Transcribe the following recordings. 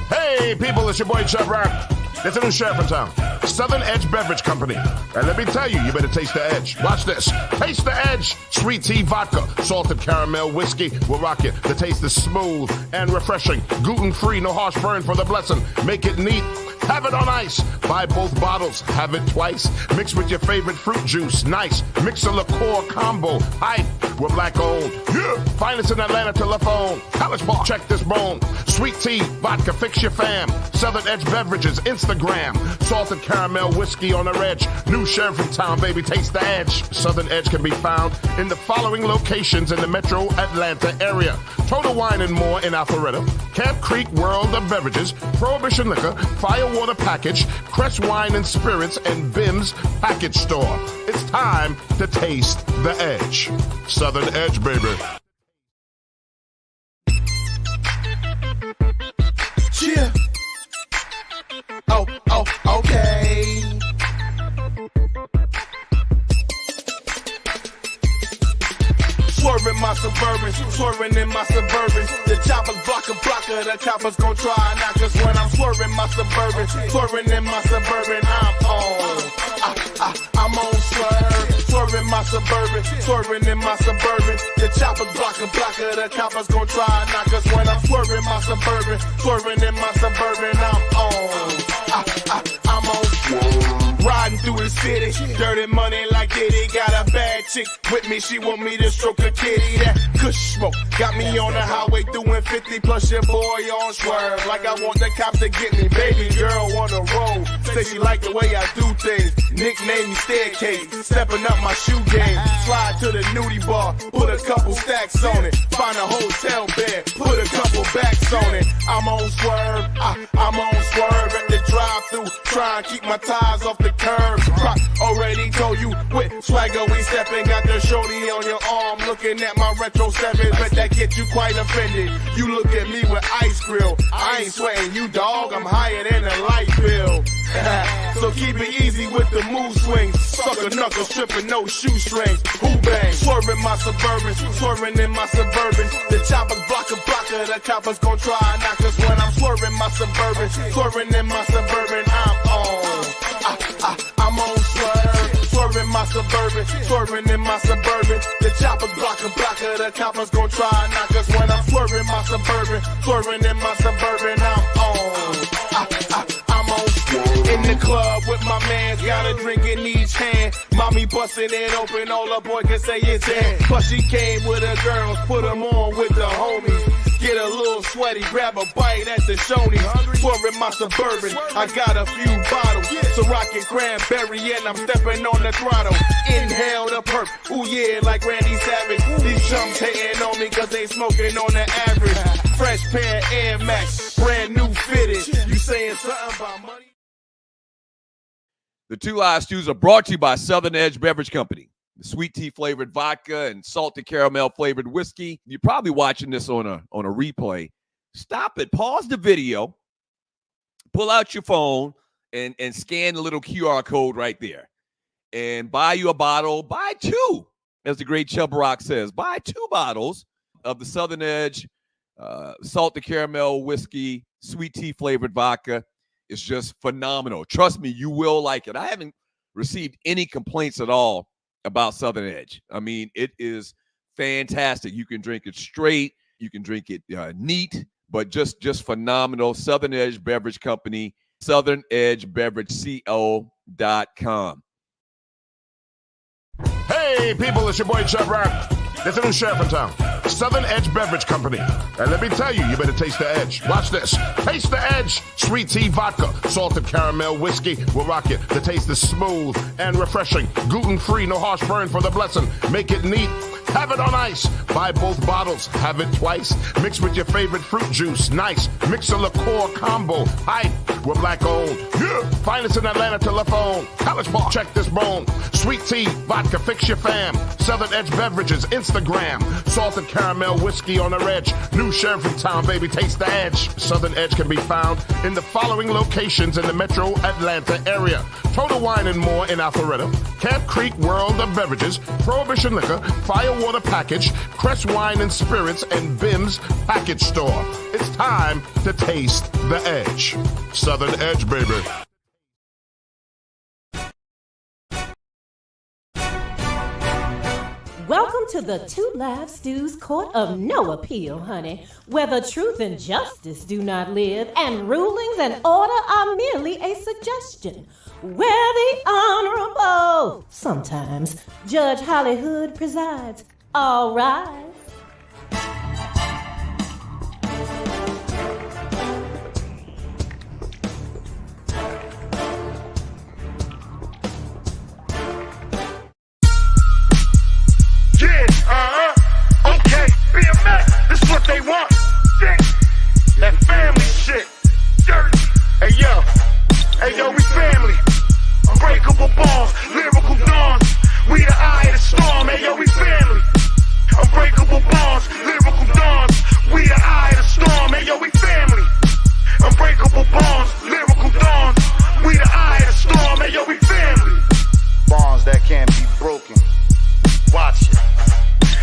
Hey, people, it's your boy, Chub Rap. There's a new sheriff in town, Southern Edge Beverage Company. And let me tell you, you better taste the edge. Watch this. Taste the edge. Sweet tea vodka, salted caramel whiskey will rock you. The taste is smooth and refreshing. Gluten-free, no harsh burn for the blessing. Make it neat. Have it on ice. Buy both bottles. Have it twice. Mix with your favorite fruit juice. Nice. Mix a liqueur combo. Hype. We're black owned. Yeah. Finest in Atlanta telephone. College Park. Check this bone. Sweet tea, vodka, fix your fam. Southern Edge Beverages, Instagram. Salted caramel whiskey on the edge. New sheriff in town, baby. Taste the edge. Southern Edge can be found in the following locations in the metro Atlanta area. Total Wine and More in Alpharetta. Camp Creek World of Beverages. Prohibition Liquor. Firewater Package. Crest Wine and Spirits. And Bim's Package Store. It's time to taste the edge. Southern Edge, baby. Yeah. Okay. Swerving my Suburbans, swerving in my Suburbans. The choppers blocker, the coppers gon' try not just when I'm swerving my Suburbans, swerving in my Suburban. I'm on swerve, swerving my Suburban, swerving in my Suburban. The choppers blocker, the coppers gon' try not just when I'm swerving my Suburban, swerving in my Suburban. I'm on swerve. Riding through the city, dirty money like Diddy. Got a bad chick with me, she want me to stroke a kitty. That kush smoke got me on the highway doing 50, plus your boy on swerve. Like I want the cops to get me, baby girl on the road. Say she like the way I do things, nickname me Staircase. Stepping up my shoe game, slide to the nudie bar, put a couple stacks on it. Find a hotel bed, put a couple backs on it. I'm on swerve, I'm on swerve at the drive-thru, try and keep my tires off the curb. Rock already told you with swagger we stepping. Got the shorty on your arm looking at my retro 7, but that get you quite offended. You look at me with ice grill, I ain't sweating you dog, I'm higher than a light bill. So keep it easy with the move swings. Sucker knuckles tripping, no shoestrings. Who bang? Swerving my Suburbans, swerving in my Suburbans. The choppers blocker, the coppers gon' try knock us when I'm swerving my Suburban, swerving in my Suburban. I'm on swerve, swerving my Suburban, swerving in my Suburban. The choppers blocker, the coppers gon' try knock us when I'm swerving my Suburban, swerving in my Suburban. I'm on swerve. In the club with my mans, got a drink in each hand. Mommy bustin' it open, all a boy can say is in. Plus she came with her girls, put them on with the homies. Get a little sweaty, grab a bite at the Shoney's. Swerving my Suburban, I got a few bottles. So rockin' cranberry and I'm stepping on the throttle. Inhale the perp, ooh yeah, like Randy Savage. These chumps hating on me cause they smoking on the average. Fresh pair of Air Max, brand new fitted. You saying something about money? The Two Live Stews are brought to you by Southern Edge Beverage Company. The sweet tea flavored vodka and salted caramel flavored whiskey. You're probably watching this on a replay. Stop it. Pause the video. Pull out your phone and scan the little QR code right there. And buy you a bottle. Buy two, as the great Chub Rock says. Buy 2 bottles of the Southern Edge salted caramel whiskey, sweet tea flavored vodka. It's just phenomenal. Trust me, you will like it. I haven't received any complaints at all about Southern Edge. I mean, it is fantastic. You can drink it straight. You can drink it neat, but just phenomenal. Southern Edge Beverage Company, southernedgebeverageco.com. Hey, people, it's your boy, Chub Rap. There's a new sheriff in town, Southern Edge Beverage Company. And let me tell you, you better taste the edge. Watch this. Taste the edge. Sweet tea vodka, salted caramel whiskey will rock you. The taste is smooth and refreshing. Gluten-free, no harsh burn for the blessing. Make it neat. Have it on ice. Buy both bottles. Have it twice. Mix with your favorite fruit juice. Nice. Mix a liqueur combo. Hype. we're black owned. Yeah. Finest in Atlanta telephone. College Park, check this bone. Sweet tea, vodka, fix your fam. Southern Edge Beverages, Instagram. Salted caramel whiskey on the edge. New sheriff in town, baby, taste the edge. Southern Edge can be found in the following locations in the metro Atlanta area. Total Wine and More in Alpharetta. Camp Creek World of Beverages. Prohibition Liquor. Firewater Package. Crest Wine and Spirits and Bim's Package Store. It's time to taste the edge. Southern Edge, baby. Welcome to the Two Live Stews Court of No Appeal, honey, where the truth and justice do not live, and rulings and order are merely a suggestion. Where the Honorable, sometimes, Judge Hollywood presides. All rise. Okay, BMX, this is what they want. That family shit. Dirty. Hey yo, we family. Unbreakable bonds, lyrical dawns. We the eye of the storm. Hey yo, we family. Unbreakable bonds, lyrical dawns. We the eye of the storm. Hey yo, we family. Unbreakable bonds, lyrical dawns. We the eye of the storm. Hey yo, we family. Bonds that can't be broken. Watch it.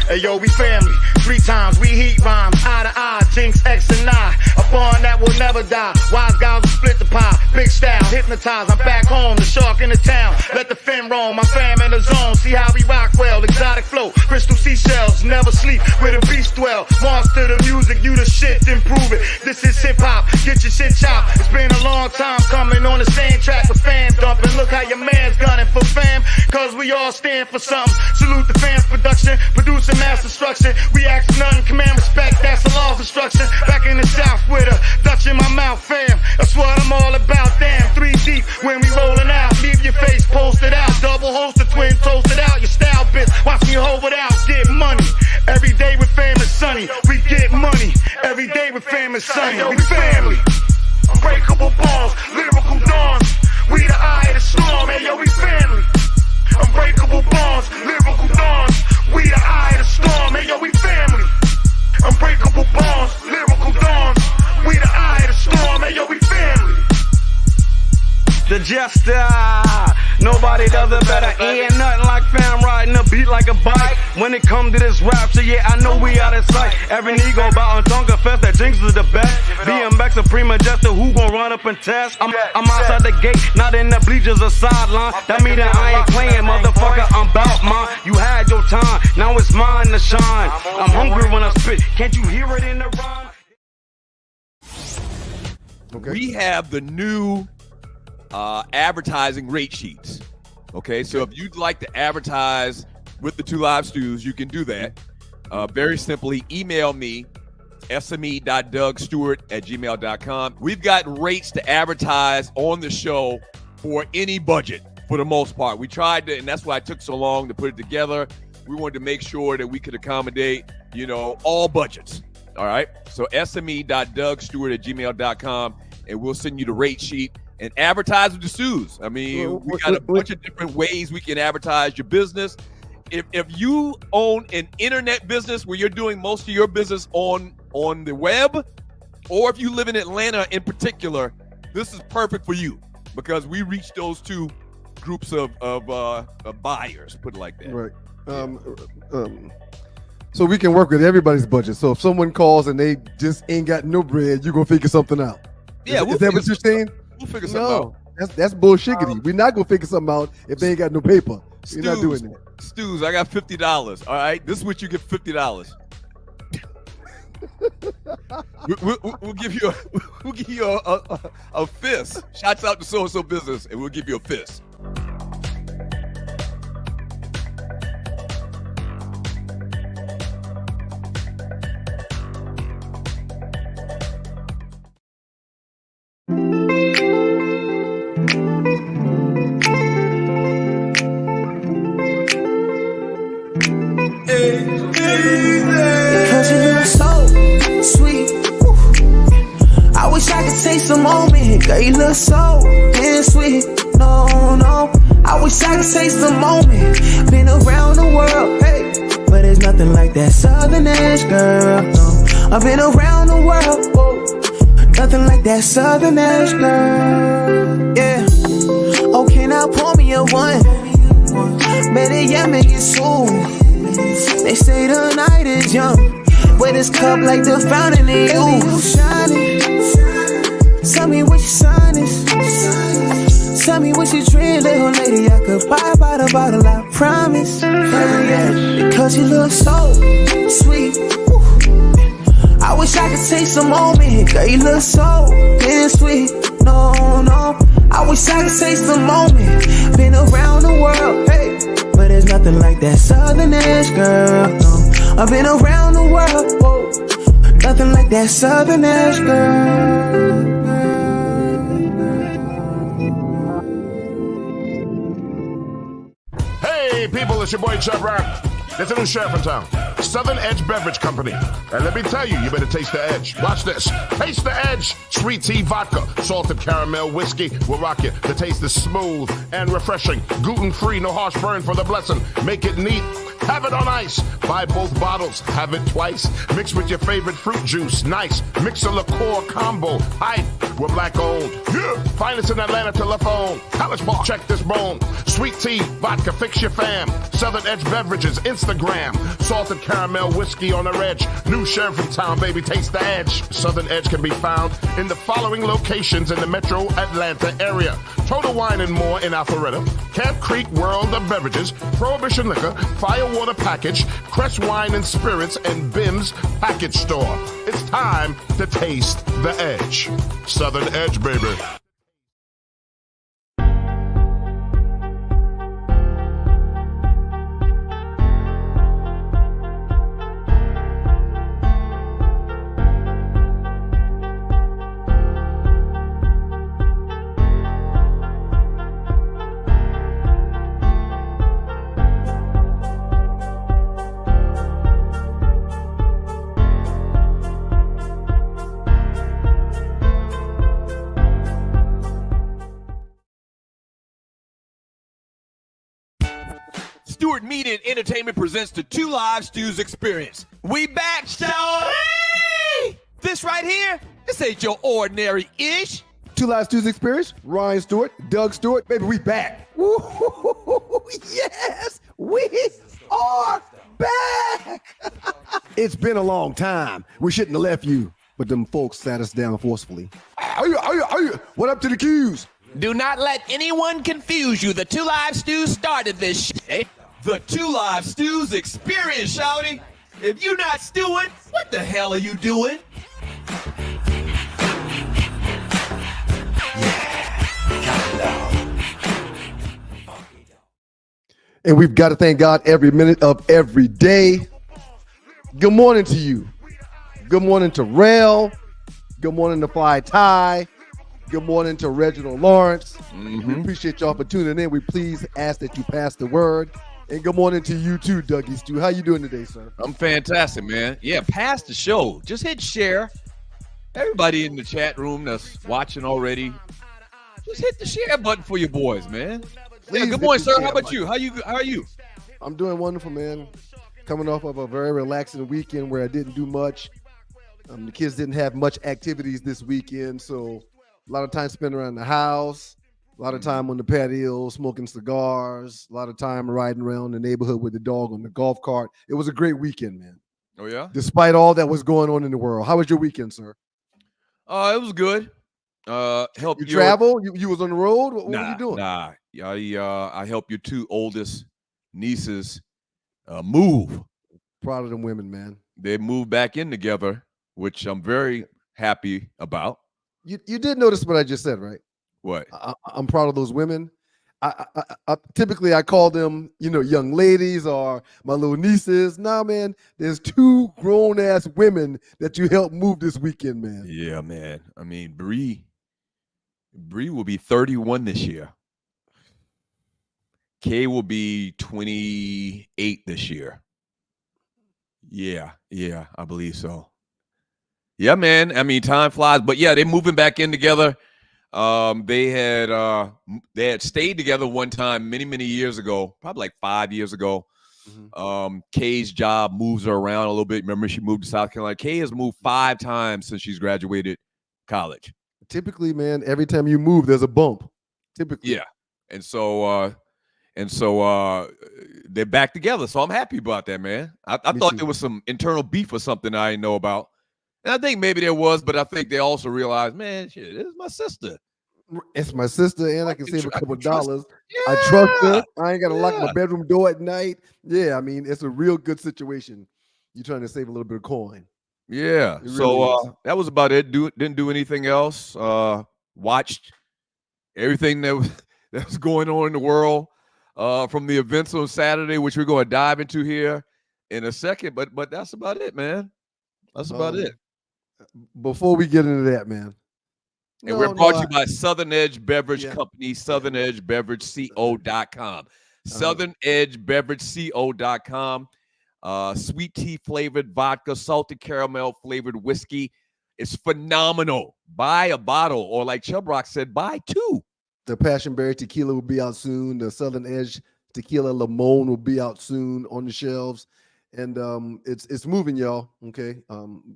Hey yo, we family. 3 times we heat rhymes, eye to eye, Jinx, X and I. A bond that will never die. Wise guys will split the pie. Big style, hypnotize. I'm back home, the shark in the town. Let the fin roam, my fam in the zone. See how we rock well, exotic flow. Crystal seashells, never sleep where the beast dwell. Monster the music, you the shit, then prove it. This is hip hop, get your shit chopped. It's been a long time coming on the same track with fam dumping. Look how your man's gunning for fam, cause we all stand for something. Salute the fans production, producing mass destruction. We ask nothing, command respect, that's the law of instruction. Back in the south with a Dutch in my mouth, fam. That's what I'm all about, damn. 3 deep when we rolling out. Leave your face posted out. Double holster, twin toasted out. Your style bitch, watch me hold it out. Get money. Every day with fam is sunny. We get money. Every day with fam is sunny. We family. Unbreakable balls, lyrical dawns. We the eye of the storm. Hey yo, we family. Unbreakable bonds, lyrical dawns. We the eye of the storm, hey yo, we family. Unbreakable bonds, lyrical dawns. We the eye of the storm, hey yo, we family. The jester, nobody does it better. Ain't nothing like fam riding a beat like a bike. When it come to this rap, so yeah, I know we out of sight. Every nigga about on Tonka Fest, that Jinx is the best. BMX a prima jester, who gon' run up and test? I'm outside the gate, not in the bleachers or sideline. That mean that I ain't playing, motherfucker, I'm bout mine. You had your time, now it's mine to shine. I'm hungry when I spit, can't you hear it in the rhyme? Okay. We have the new advertising rate sheets. Okay, so if you'd like to advertise with the Two Live Stews, you can do that. Very simply, email me, sme.dougstewart@gmail.com. We've got rates to advertise on the show for any budget, for the most part. We tried to, and that's why it took so long to put it together. We wanted to make sure that we could accommodate, all budgets. All right, so sme.dougstewart@gmail.com, and we'll send you the rate sheet. And advertise with the Stews. I mean, we got a bunch of different ways we can advertise your business. If you own an internet business where you're doing most of your business on the web, or if you live in Atlanta in particular, this is perfect for you because we reach those 2 groups of buyers, put it like that. Right. So we can work with everybody's budget. So if someone calls and they just ain't got no bread, you're going to figure something out. Yeah. Is that what you're saying? We'll figure something out. That's bullshiggity. We're not gonna figure something out if they ain't got no paper. We're not doing that. Stews, I got $50. All right, this is what you get $50. we'll give you a fist. Shouts out to so and so business, and we'll give you a fist. Cause you look so sweet. I wish I could take some moment moment. Girl, you look so damn sweet. No, no, I wish I could taste the moment. Been around the world, hey, but there's nothing like that Southern edge, girl. No, I've been around the world, whoa. Nothing like that Southern edge, girl. Yeah. Okay, now pour me a one. Better yet, make it soon. They say the night is young, but this cup like the fountain in you. Shining. Tell me what your sign is. Tell me what you drink, little lady. I could buy by the bottle, I promise. Yeah, because you look so sweet. I wish I could taste a moment. Girl, you look so damn sweet. No, no, I wish I could taste the moment. Been around the world, hey, but there's nothing like that Southern edge, girl. No, I've been around the world, whoa. Nothing like that Southern edge, girl. Hey, people, it's your boy Chub Rap. There's a new sheriff in town. Southern Edge Beverage Company. And let me tell you, you better taste the edge. Watch this. Taste the edge. Sweet tea vodka, salted caramel whiskey will rock you. The taste is smooth and refreshing. Gluten-free, no harsh burn for the blessing. Make it neat. Have it on ice. Buy both bottles. Have it twice. Mix with your favorite fruit juice. Nice. Mix a liqueur combo. Hype. We're black owned. Yeah. Finest in Atlanta telephone. College Park. Check this bone. Sweet tea, vodka, fix your fam. Southern Edge Beverages, Instagram. Salted caramel whiskey on the edge. New sheriff in town, baby, taste the edge. Southern Edge can be found in the following locations in the metro Atlanta area. Total Wine and More in Alpharetta. Camp Creek World of Beverages. Prohibition Liquor. Firewater Package. Crest Wine and Spirits and Bim's Package Store. It's time to taste the edge. Southern Edge, baby. Stewart Media and Entertainment presents the Two Live Stews Experience. We back, shawty! This right here, this ain't your ordinary-ish. Two Live Stews Experience, Ryan Stewart, Doug Stewart, baby, we back. Woo-hoo-hoo-hoo-hoo. Yes, we are back! It's been a long time. We shouldn't have left you, but them folks sat us down forcefully. What up to the Qs? Do not let anyone confuse you. The Two Live Stews started this shit. The Two Live Stews Experience, shawty. If you're not stewing, what the hell are you doing? And we've got to thank God every minute of every day. Good morning to you. Good morning to Rail. Good morning to Fly Ty. Good morning to Reginald Lawrence. We appreciate y'all for tuning in. We please ask that you pass the word. And good morning to you too, Dougie Stew. How you doing today, sir? I'm fantastic, man. Yeah, pass the show. Just hit share. Everybody in the chat room that's watching already, just hit the share button for your boys, man. Yeah, good morning, sir. How about you? How are you? I'm doing wonderful, man. Coming off of a very relaxing weekend where I didn't do much. The kids didn't have much activities this weekend, so a lot of time spent around the house, a lot of time on the patio smoking cigars, a lot of time riding around the neighborhood with the dog on the golf cart. It was a great weekend, man. Oh, yeah? Despite all that was going on in the world. How was your weekend, sir? It was good. You travel? You was on the road? What were you doing? Nah. I helped your two oldest nieces move. Proud of them women, man. They moved back in together, which I'm very happy about. You did notice what I just said, right? What? I'm proud of those women. I typically I call them, young ladies or my little nieces. Nah, man, there's two grown-ass women that you helped move this weekend, man. Yeah, man. I mean, Bree will be 31 this year. Kay will be 28 this year. Yeah, I believe so. Yeah, man. I mean, time flies. But, yeah, they're moving back in together. They had stayed together one time many years ago, probably like 5 years ago. Kay's job moves her around a little bit. Remember, she moved to South Carolina. Kay has moved 5 times since she's graduated college. Typically, man, every time you move, there's a bump. Typically. Yeah. And so they're back together. So I'm happy about that, man. I thought there was some internal beef or something I didn't know about. And I think maybe there was, but I think they also realized, man, shit, this is my sister. It's my sister, and I can save a couple dollars. Yeah. I trust her. I ain't got to lock my bedroom door at night. Yeah, I mean, it's a real good situation. You're trying to save a little bit of coin. Yeah. It So really that was about it. Didn't do anything else. Watched everything that was going on in the world from the events on Saturday, which we're going to dive into here in a second. But that's about it, man. That's about it. Before we get into that, man. And we're brought to you by Southern Edge Beverage Company, southernedgebeverageco.com. Southernedgebeverageco.com. Sweet tea flavored vodka, salted caramel flavored whiskey. It's phenomenal. Buy a bottle, or like Chubb Rock said, buy 2. The Passionberry tequila will be out soon. The Southern Edge tequila Limon will be out soon on the shelves. And it's moving, y'all. Okay.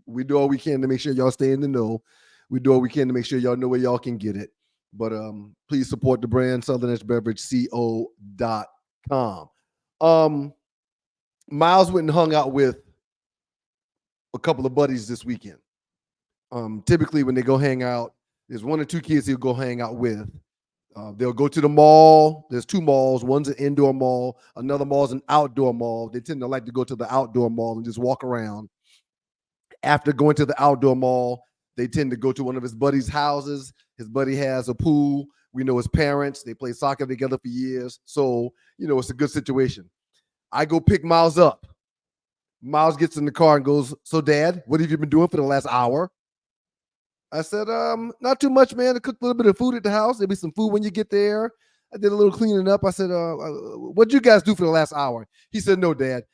We do all we can to make sure y'all stay in the know. We do all we can to make sure y'all know where y'all can get it. But please support the brand, southernedgebeverageco.com. Miles went and hung out with a couple of buddies this weekend. Typically, when they go hang out, there's 1 or 2 kids he'll go hang out with. They'll go to the mall. There's 2 malls. One's an indoor mall. Another mall is an outdoor mall. They tend to like to go to the outdoor mall and just walk around. After going to the outdoor mall, they tend to go to one of his buddies' houses. His buddy has a pool. We know his parents. They play soccer together for years. So, it's a good situation. I go pick Miles up. Miles gets in the car and goes, "So, Dad, what have you been doing for the last hour?" I said, "Not too much, man. I cooked a little bit of food at the house. There'll be some food when you get there." I did a little cleaning up. I said, "What'd you guys do for the last hour?" He said, "No, Dad.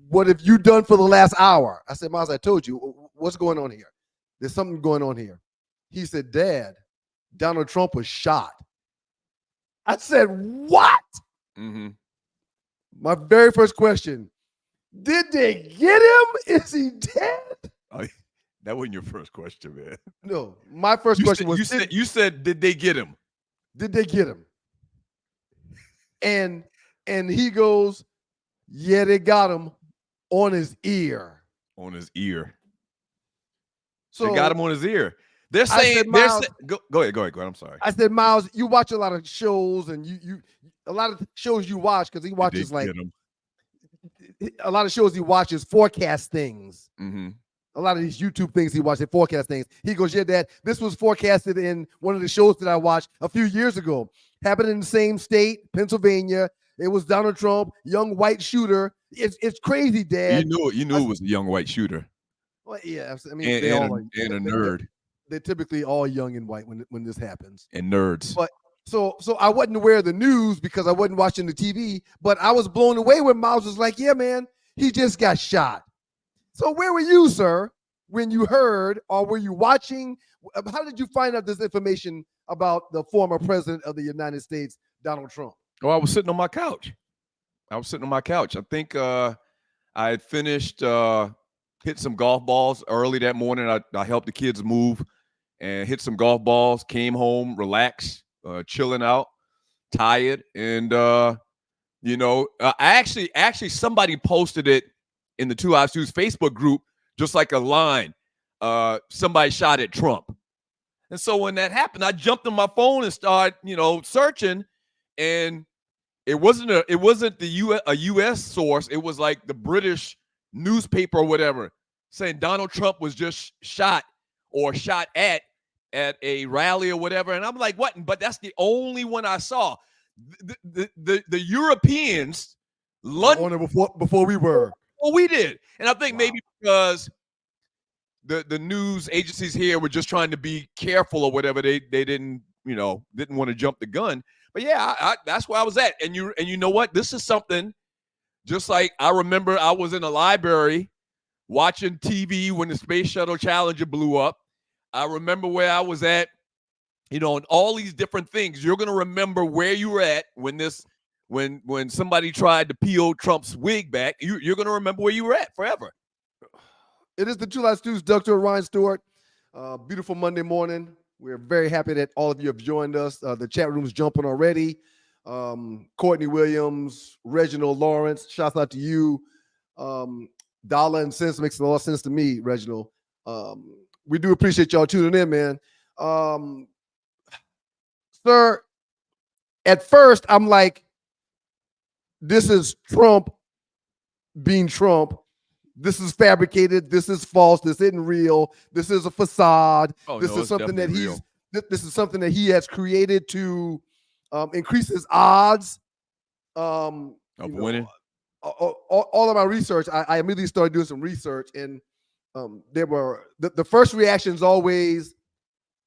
What have you done for the last hour?" I said, "Miles, I told you. What's going on here? There's something going on here." He said, "Dad, Donald Trump was shot." I said, "What?" Mm-hmm. My very first question, did they get him? Is he dead? That wasn't your first question, man. No, my first question was, you said, did they get him? Did they get him? And he goes, "Yeah, they got him on his ear." On his ear. So they got him on his ear. They're saying, go ahead. I'm sorry. I said, "Miles, you watch a lot of shows, and you a lot of shows you watch, because he watches like a lot of shows he watches forecast things." Mm-hmm. A lot of these YouTube things he watches, they forecast things. He goes, "Yeah, Dad, this was forecasted in one of the shows that I watched a few years ago. Happened in the same state, Pennsylvania. It was Donald Trump, young white shooter. It's crazy, Dad." You knew it was a young white shooter. Well, yeah, I mean, and a nerd. They're typically all young and white when this happens. And nerds. But so I wasn't aware of the news because I wasn't watching the TV. But I was blown away when Miles was like, "Yeah, man, he just got shot." So where were you, sir, when you heard, or were you watching? How did you find out this information about the former president of the United States, Donald Trump? Oh, I was sitting on my couch. I think I had finished, hit some golf balls early that morning. I helped the kids move and hit some golf balls, came home, relaxed, chilling out, tired. And, actually somebody posted it in the 2 Live Stews Facebook group, just like a line, somebody shot at Trump. And so when that happened, I jumped on my phone and started, searching, and it wasn't a U.S. source. It was like the British newspaper or whatever, saying Donald Trump was just shot at a rally or whatever. And I'm like, what? But that's the only one I saw. The Europeans, London, before we were. Well, we did. And I think maybe because the news agencies here were just trying to be careful or whatever, they didn't want to jump the gun. But yeah, that's where I was at. And you know what? This is something, just like I remember I was in a library watching TV when the Space Shuttle Challenger blew up. I remember where I was at, you know, and all these different things. You're going to remember where you were at when somebody tried to peel Trump's wig back. You're going to remember where you were at forever. It is the Two Live Stews, Dr. Ryan Stewart. Beautiful Monday morning. We're very happy that all of you have joined us. The chat room's jumping already. Courtney Williams, Reginald Lawrence, shouts out to you. Dollar and cents makes a lot of sense to me, Reginald. We do appreciate y'all tuning in, man. Sir, at first, I'm like, this is Trump being Trump. This is fabricated. This is false. This isn't real. This is a facade. This is something that this is something that he has created to increase his odds of winning. All of my research, I immediately started doing some research, and there were the first reaction is always,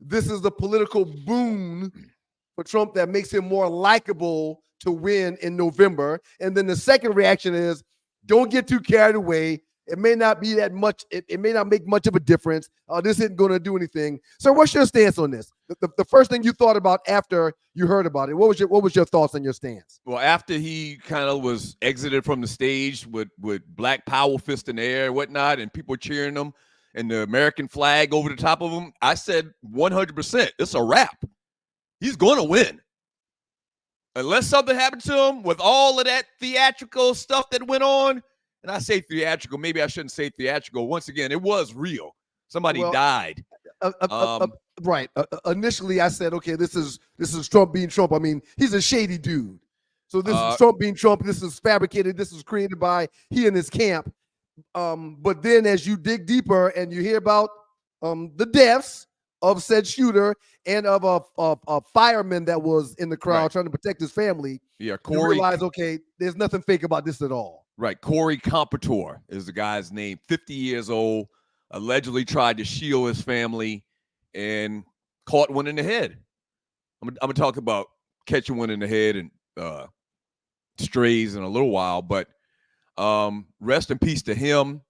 this is the political boon for Trump that makes him more likable to win in November. And then the second reaction is, don't get too carried away. It may not be that much. It may not make much of a difference. This isn't going to do anything. So what's your stance on this? The first thing you thought about after you heard about it, what was your thoughts on your stance? Well, after he kind of was exited from the stage with Black Power fist in the air and whatnot, and people cheering him and the American flag over the top of him, I said 100%, it's a wrap. He's going to win. Unless something happened to him with all of that theatrical stuff that went on. And I say theatrical, maybe I shouldn't say theatrical. Once again, it was real. Somebody died. Right. Initially, I said, okay, this is Trump being Trump. I mean, he's a shady dude. So this is Trump being Trump. This is fabricated. This is created by he and his camp. But then as you dig deeper and you hear about the deaths of said shooter and of a fireman that was in the crowd trying to protect his family, you realize, okay, there's nothing fake about this at all. Right. Corey Competor is the guy's name, 50 years old, allegedly tried to shield his family and caught one in the head. I'm going to talk about catching one in the head and strays in a little while, but rest in peace to him.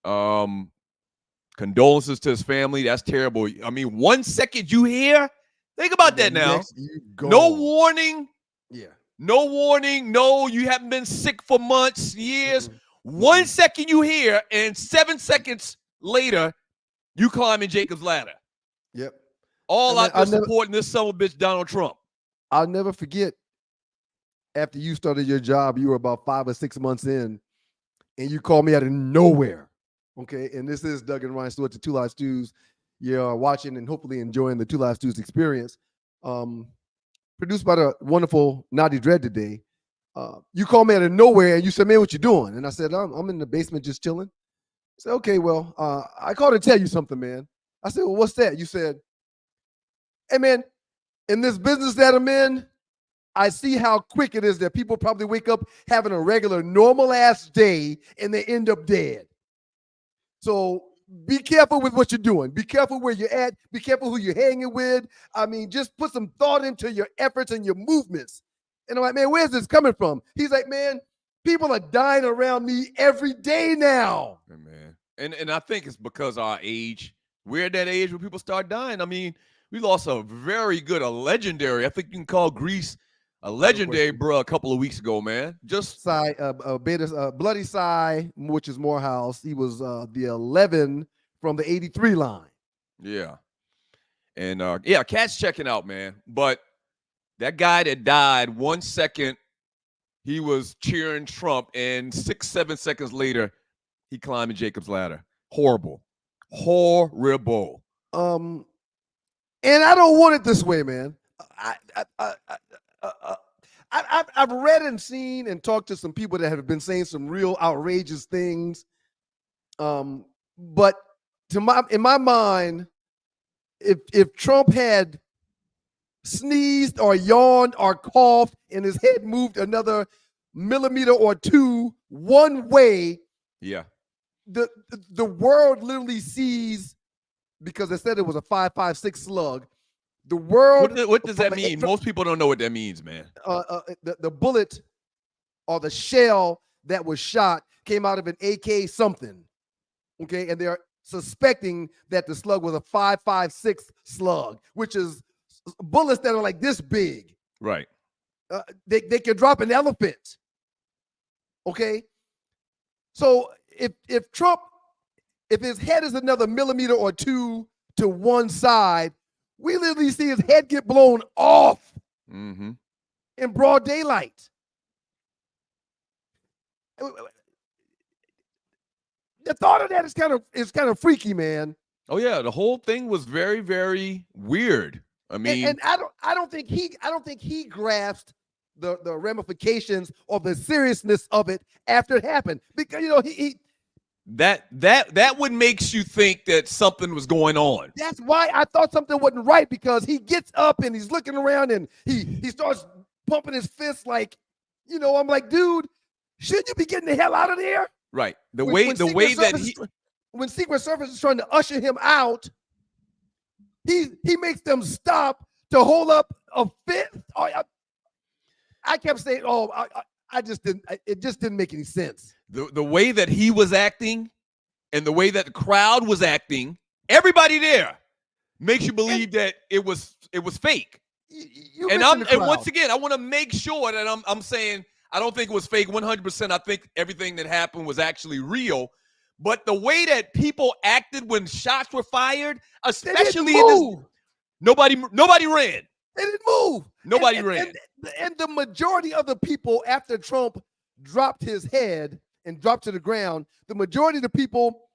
Condolences to his family. That's terrible. I mean, 1 second you hear, think about that now. No warning. Yeah. No warning. No, you haven't been sick for months, years. 1 second you hear, and 7 seconds later, you climbing Jacob's ladder. Yep. All out there supporting this son of a bitch, Donald Trump. I'll never forget, after you started your job, you were about 5 or 6 months in, and you called me out of nowhere. Okay. And this is Doug and Ryan Stewart, the Two Live Stews. You're watching and hopefully enjoying the Two Live Stews experience. Produced by the wonderful Naughty Dread today. You called me out of nowhere and you said, man, what you doing? And I said, I'm in the basement just chilling. I said, okay, well, I called to tell you something, man. I said, well, what's that? You said, hey, man, in this business that I'm in, I see how quick it is that people probably wake up having a regular, normal-ass day and they end up dead. So be careful with what you're doing. Be careful where you're at. Be careful who you're hanging with. I mean, just put some thought into your efforts and your movements. And I'm like, man, where's this coming from? He's like, man, people are dying around me every day now. Man. And I think it's because our age. We're at that age where people start dying. I mean, we lost a legendary, I think you can call Greece a legendary bro a couple of weeks ago, man. Just Bloody Cy, which is Morehouse. He was the 11 from the 83 line. Yeah. And Cat's checking out, man. But that guy that died, 1 second, he was cheering Trump, and 6-7 seconds later, he climbed Jacob's ladder. Horrible. And I don't want it this way, man. I've read and seen and talked to some people that have been saying some real outrageous things. But in my mind, if Trump had sneezed or yawned or coughed and his head moved another millimeter or two one way, the world literally sees, because they said it was a 5.56 slug. The world. What does that mean? Most people don't know what that means, man. The bullet or the shell that was shot came out of an AK something. Okay, and they're suspecting that the slug was a 5.56 slug, which is bullets that are like this big. Right. They can drop an elephant. Okay. So if Trump, if his head is another millimeter or two to one side, we literally see his head get blown off Mm-hmm. in broad daylight. The thought of that is kind of freaky, man. Oh yeah, the whole thing was very, very weird. I mean, And I don't think he grasped the ramifications or the seriousness of it after it happened, because he that would makes you think that something was going on. that's why I thought something wasn't right, because he gets up and he's looking around and he starts pumping his fists like, I'm like, dude, shouldn't you be getting the hell out of there? Right. When Secret Service is trying to usher him out, he makes them stop to hold up a fist. I kept saying, I just didn't. It just didn't make any sense. The way that he was acting and the way that the crowd was acting, everybody there makes you believe that it was fake. And once again, I want to make sure that I'm saying I don't think it was fake 100%. I think everything that happened was actually real. But the way that people acted when shots were fired, especially nobody ran. They didn't move. Nobody ran. And the majority of the people, after Trump dropped his head and dropped to the ground, the majority of the people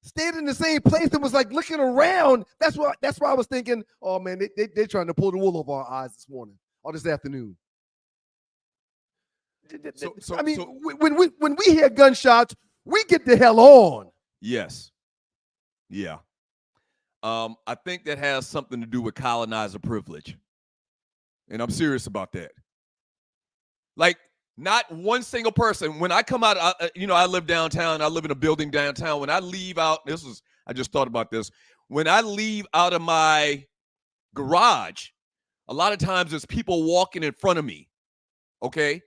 stayed in the same place and was like looking around. That's why I was thinking, oh man, they're trying to pull the wool over our eyes this morning or this afternoon. When we hear gunshots, we get the hell on. Yes. Yeah. I think that has something to do with colonizer privilege. And I'm serious about that. Like, not one single person. When I come out, I live downtown. I live in a building downtown. When I leave out, I just thought about this. When I leave out of my garage, a lot of times there's people walking in front of me, okay?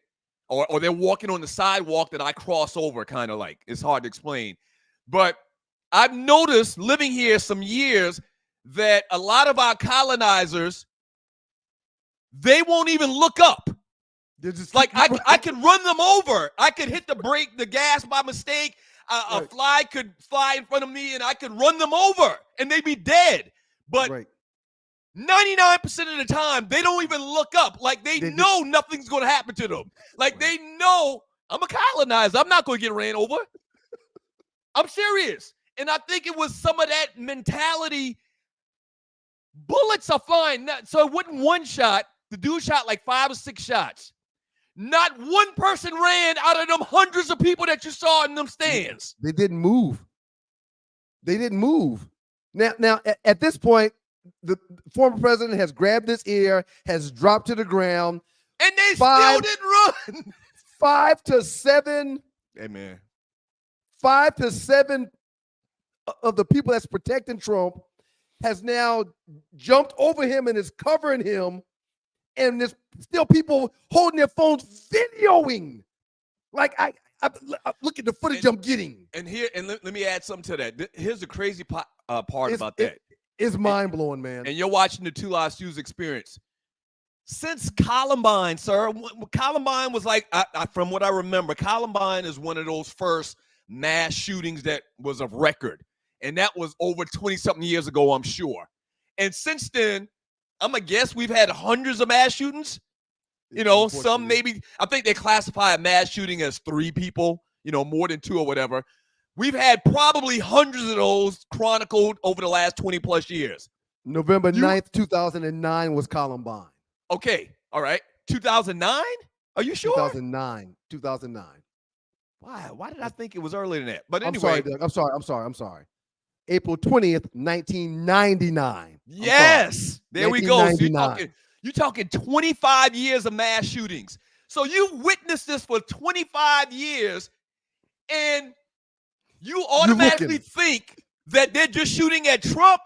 Or they're walking on the sidewalk that I cross over, kind of like. It's hard to explain. But I've noticed living here some years that a lot of our colonizers, they won't even look up. They're just like I could run them over. I could hit the gas by mistake. A fly could fly in front of me and I could run them over and they'd be dead. But 99% of the time, they don't even look up. Like they know nothing's going to happen to them. Like they know I'm a colonizer. I'm not going to get ran over. I'm serious. And I think it was some of that mentality. Bullets are fine. So it wasn't one shot. The dude shot like 5 or 6 shots. Not one person ran out of them hundreds of people that you saw in them stands. They didn't move. Now, at this point, the former president has grabbed his ear, has dropped to the ground. And they still didn't run. 5 to 7. Hey, man. 5 to 7 of the people that's protecting Trump has now jumped over him and is covering him. And there's still people holding their phones videoing. Like I look at the footage I'm getting. And let me add something to that. Here's the crazy part about that. It's mind blowing, man. And you're watching the Two Live Stews experience. Since Columbine, sir, Columbine was like, from what I remember, Columbine is one of those first mass shootings that was of record. And that was over 20-something years ago, I'm sure. And since then, I'm going to guess we've had hundreds of mass shootings. Some maybe, I think they classify a mass shooting as 3 people, more than 2 or whatever. We've had probably hundreds of those chronicled over the last 20 plus years. November 9th, 2009 was Columbine. Okay. All right. 2009? Are you sure? 2009. Why did I think it was earlier than that? But anyway. I'm sorry. April 20th, 1999. Yes. There we go. So you're talking 25 years of mass shootings. So you witnessed this for 25 years and you automatically think that they're just shooting at Trump.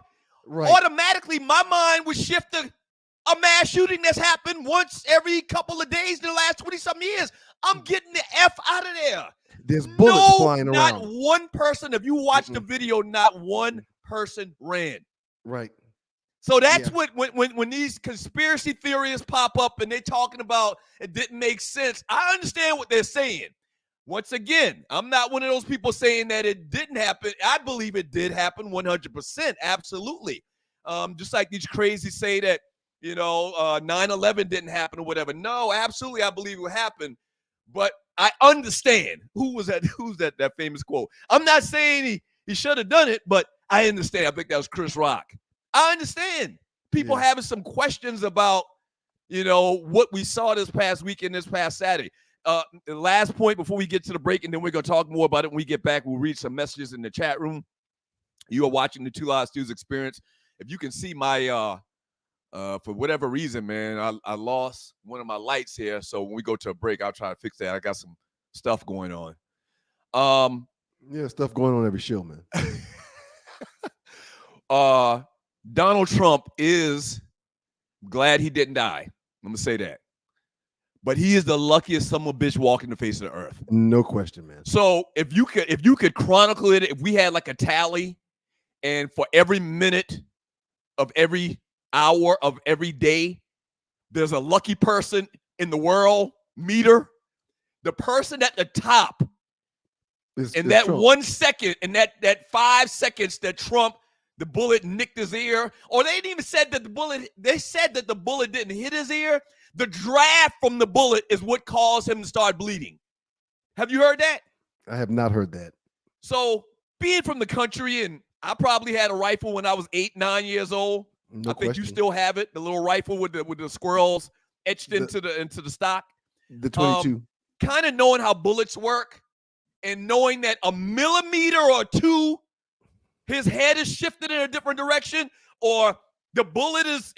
Right. Automatically, my mind would shift to a mass shooting that's happened once every couple of days in the last 20-something years. I'm getting the F out of there. There's bullets flying not around. one person. If you watch the video, not one person ran. Right. So that's what when these conspiracy theorists pop up and they're talking about it didn't make sense. I understand what they're saying. Once again, I'm not one of those people saying that it didn't happen. I believe it did happen 100%. Absolutely. Just like these crazy say that, 9/11 didn't happen or whatever. No, absolutely. I believe it happened. But I understand. Who's that famous quote? I'm not saying he should have done it, but I understand. I think that was Chris Rock. I understand people having some questions about, what we saw this past weekend, this past Saturday. The last point before we get to the break, and then we're going to talk more about it when we get back. We'll read some messages in the chat room. You are watching the Two Live Stews Experience. If you can see my, for whatever reason, man, I lost one of my lights here. So when we go to a break, I'll try to fix that. I got some stuff going on. Stuff going on every show, man. Donald Trump is glad he didn't die. I'm going to say that. But he is the luckiest son of a bitch walking the face of the earth. No question, man. So if you could chronicle it, if we had like a tally, and for every minute of every hour of every day, there's a lucky person in the world meter. The person at the top in that Trump. 1 second, in that 5 seconds that Trump, the bullet nicked his ear, or they didn't even said that they said that the bullet didn't hit his ear. The draft from the bullet is what caused him to start bleeding. Have you heard that? I have not heard that. So being from the country, and I probably had a rifle when I was 8, 9 years old. No I think question. you still have it, the little rifle with the squirrels etched into the stock. The 22. Kind of knowing how bullets work and knowing that a millimeter or two, his head is shifted in a different direction, or the bullet is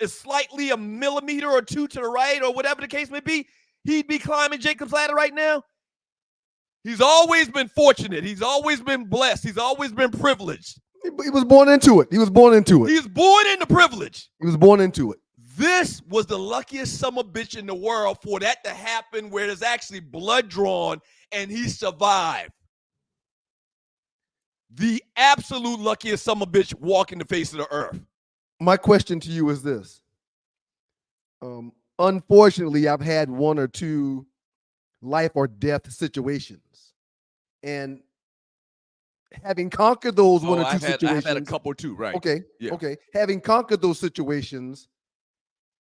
slightly a millimeter or two to the right, or whatever the case may be, he'd be climbing Jacob's ladder right now. He's always been fortunate. He's always been blessed. He's always been privileged. He was born into it. He was born into it. He's born into privilege. He was born into it. This was the luckiest son of a bitch in the world for that to happen, where there's actually blood drawn and he survived. The absolute luckiest son of a bitch walking the face of the earth. My question to you is this. Unfortunately, I've had one or two life or death situations. And having conquered those one or two situations. I've had a couple too, right? Okay. Yeah. Okay. Having conquered those situations,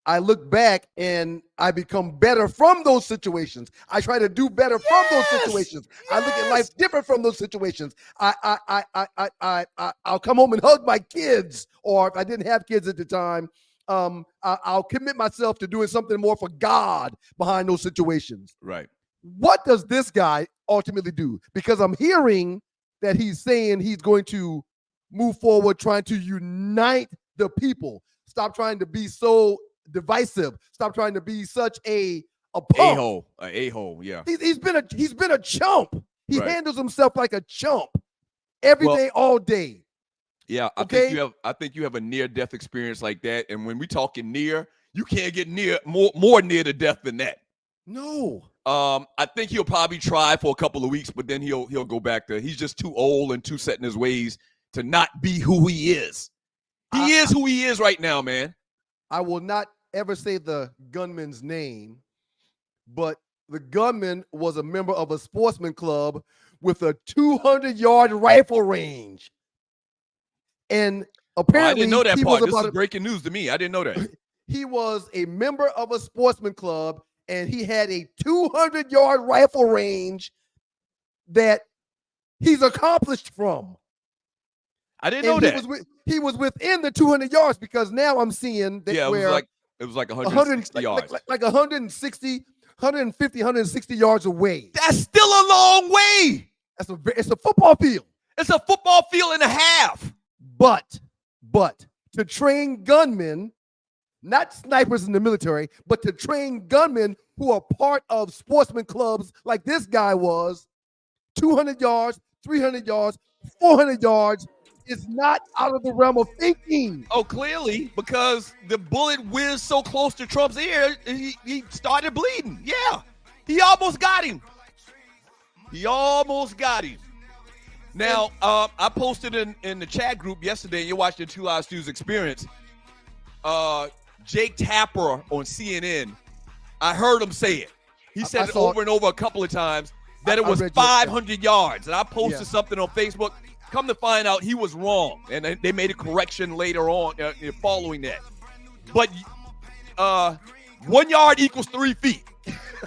I look back and I become better from those situations. I try to do better from those situations. I look at life different from those situations. I'll come home and hug my kids, or if I didn't have kids at the time, I'll commit myself to doing something more for God behind those situations. Right. What does this guy ultimately do? Because I'm hearing that he's saying he's going to move forward, trying to unite the people. Stop trying to be so divisive. Stop trying to be such a punk. A-hole, yeah. He's been a chump. He Right. handles himself like a chump every day, all day. Yeah, I think you have a near-death experience like that. And when we talking near, you can't get more near to death than that. No. I think he'll probably try for a couple of weeks, but then he'll go back to, he's just too old and too set in his ways to not be who he is. He is who he is right now, man. I will not ever say the gunman's name, but the gunman was a member of a sportsman club with a 200-yard rifle range. And apparently, I didn't know that part. This is a breaking news to me. I didn't know that. He was a member of a sportsman club, and he had a 200-yard rifle range that he's accomplished from. I didn't know that. He was within the 200 yards, because now I'm seeing that it was like 160 yards. Like 160, 150, 160 yards away. That's still a long way. It's a football field. It's a football field and a half. But to train gunmen, not snipers in the military, but to train gunmen who are part of sportsman clubs like this guy was, 200 yards, 300 yards, 400 yards is not out of the realm of thinking. Oh, clearly, because the bullet whizzed so close to Trump's ear, he started bleeding. Yeah. He almost got him. Now, I posted in the chat group yesterday, and you watched the Two Live Stews experience. Jake Tapper on CNN, I heard him say it. He said it over and over a couple of times that it was 500 yards. And I posted something on Facebook. Come to find out, he was wrong. And they made a correction later on following that. But 1 yard equals 3 feet.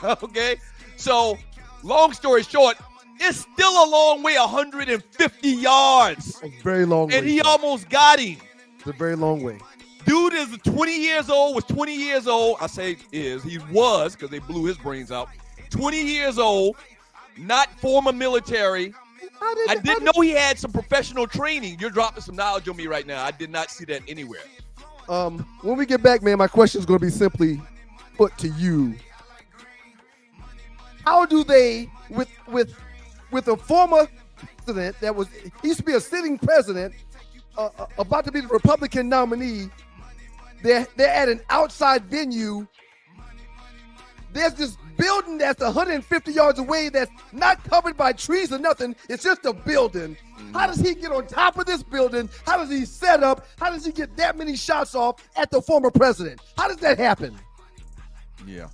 Okay? So, long story short, it's still a long way, 150 yards. A very long way. And he almost got him. It's a very long way. Dude is 20 years old, was 20 years old. I say is, he was, because they blew his brains out. 20 years old, not former military. I didn't know he had some professional training. You're dropping some knowledge on me right now. I did not see that anywhere. When we get back, man, my question is going to be simply put to you. How do they, with a former president that was, he used to be a sitting president, about to be the Republican nominee, they're at an outside venue. There's this building that's 150 yards away that's not covered by trees or nothing. It's just a building. How does he get on top of this building? How does he set up? How does he get that many shots off at the former president? How does that happen? Yeah.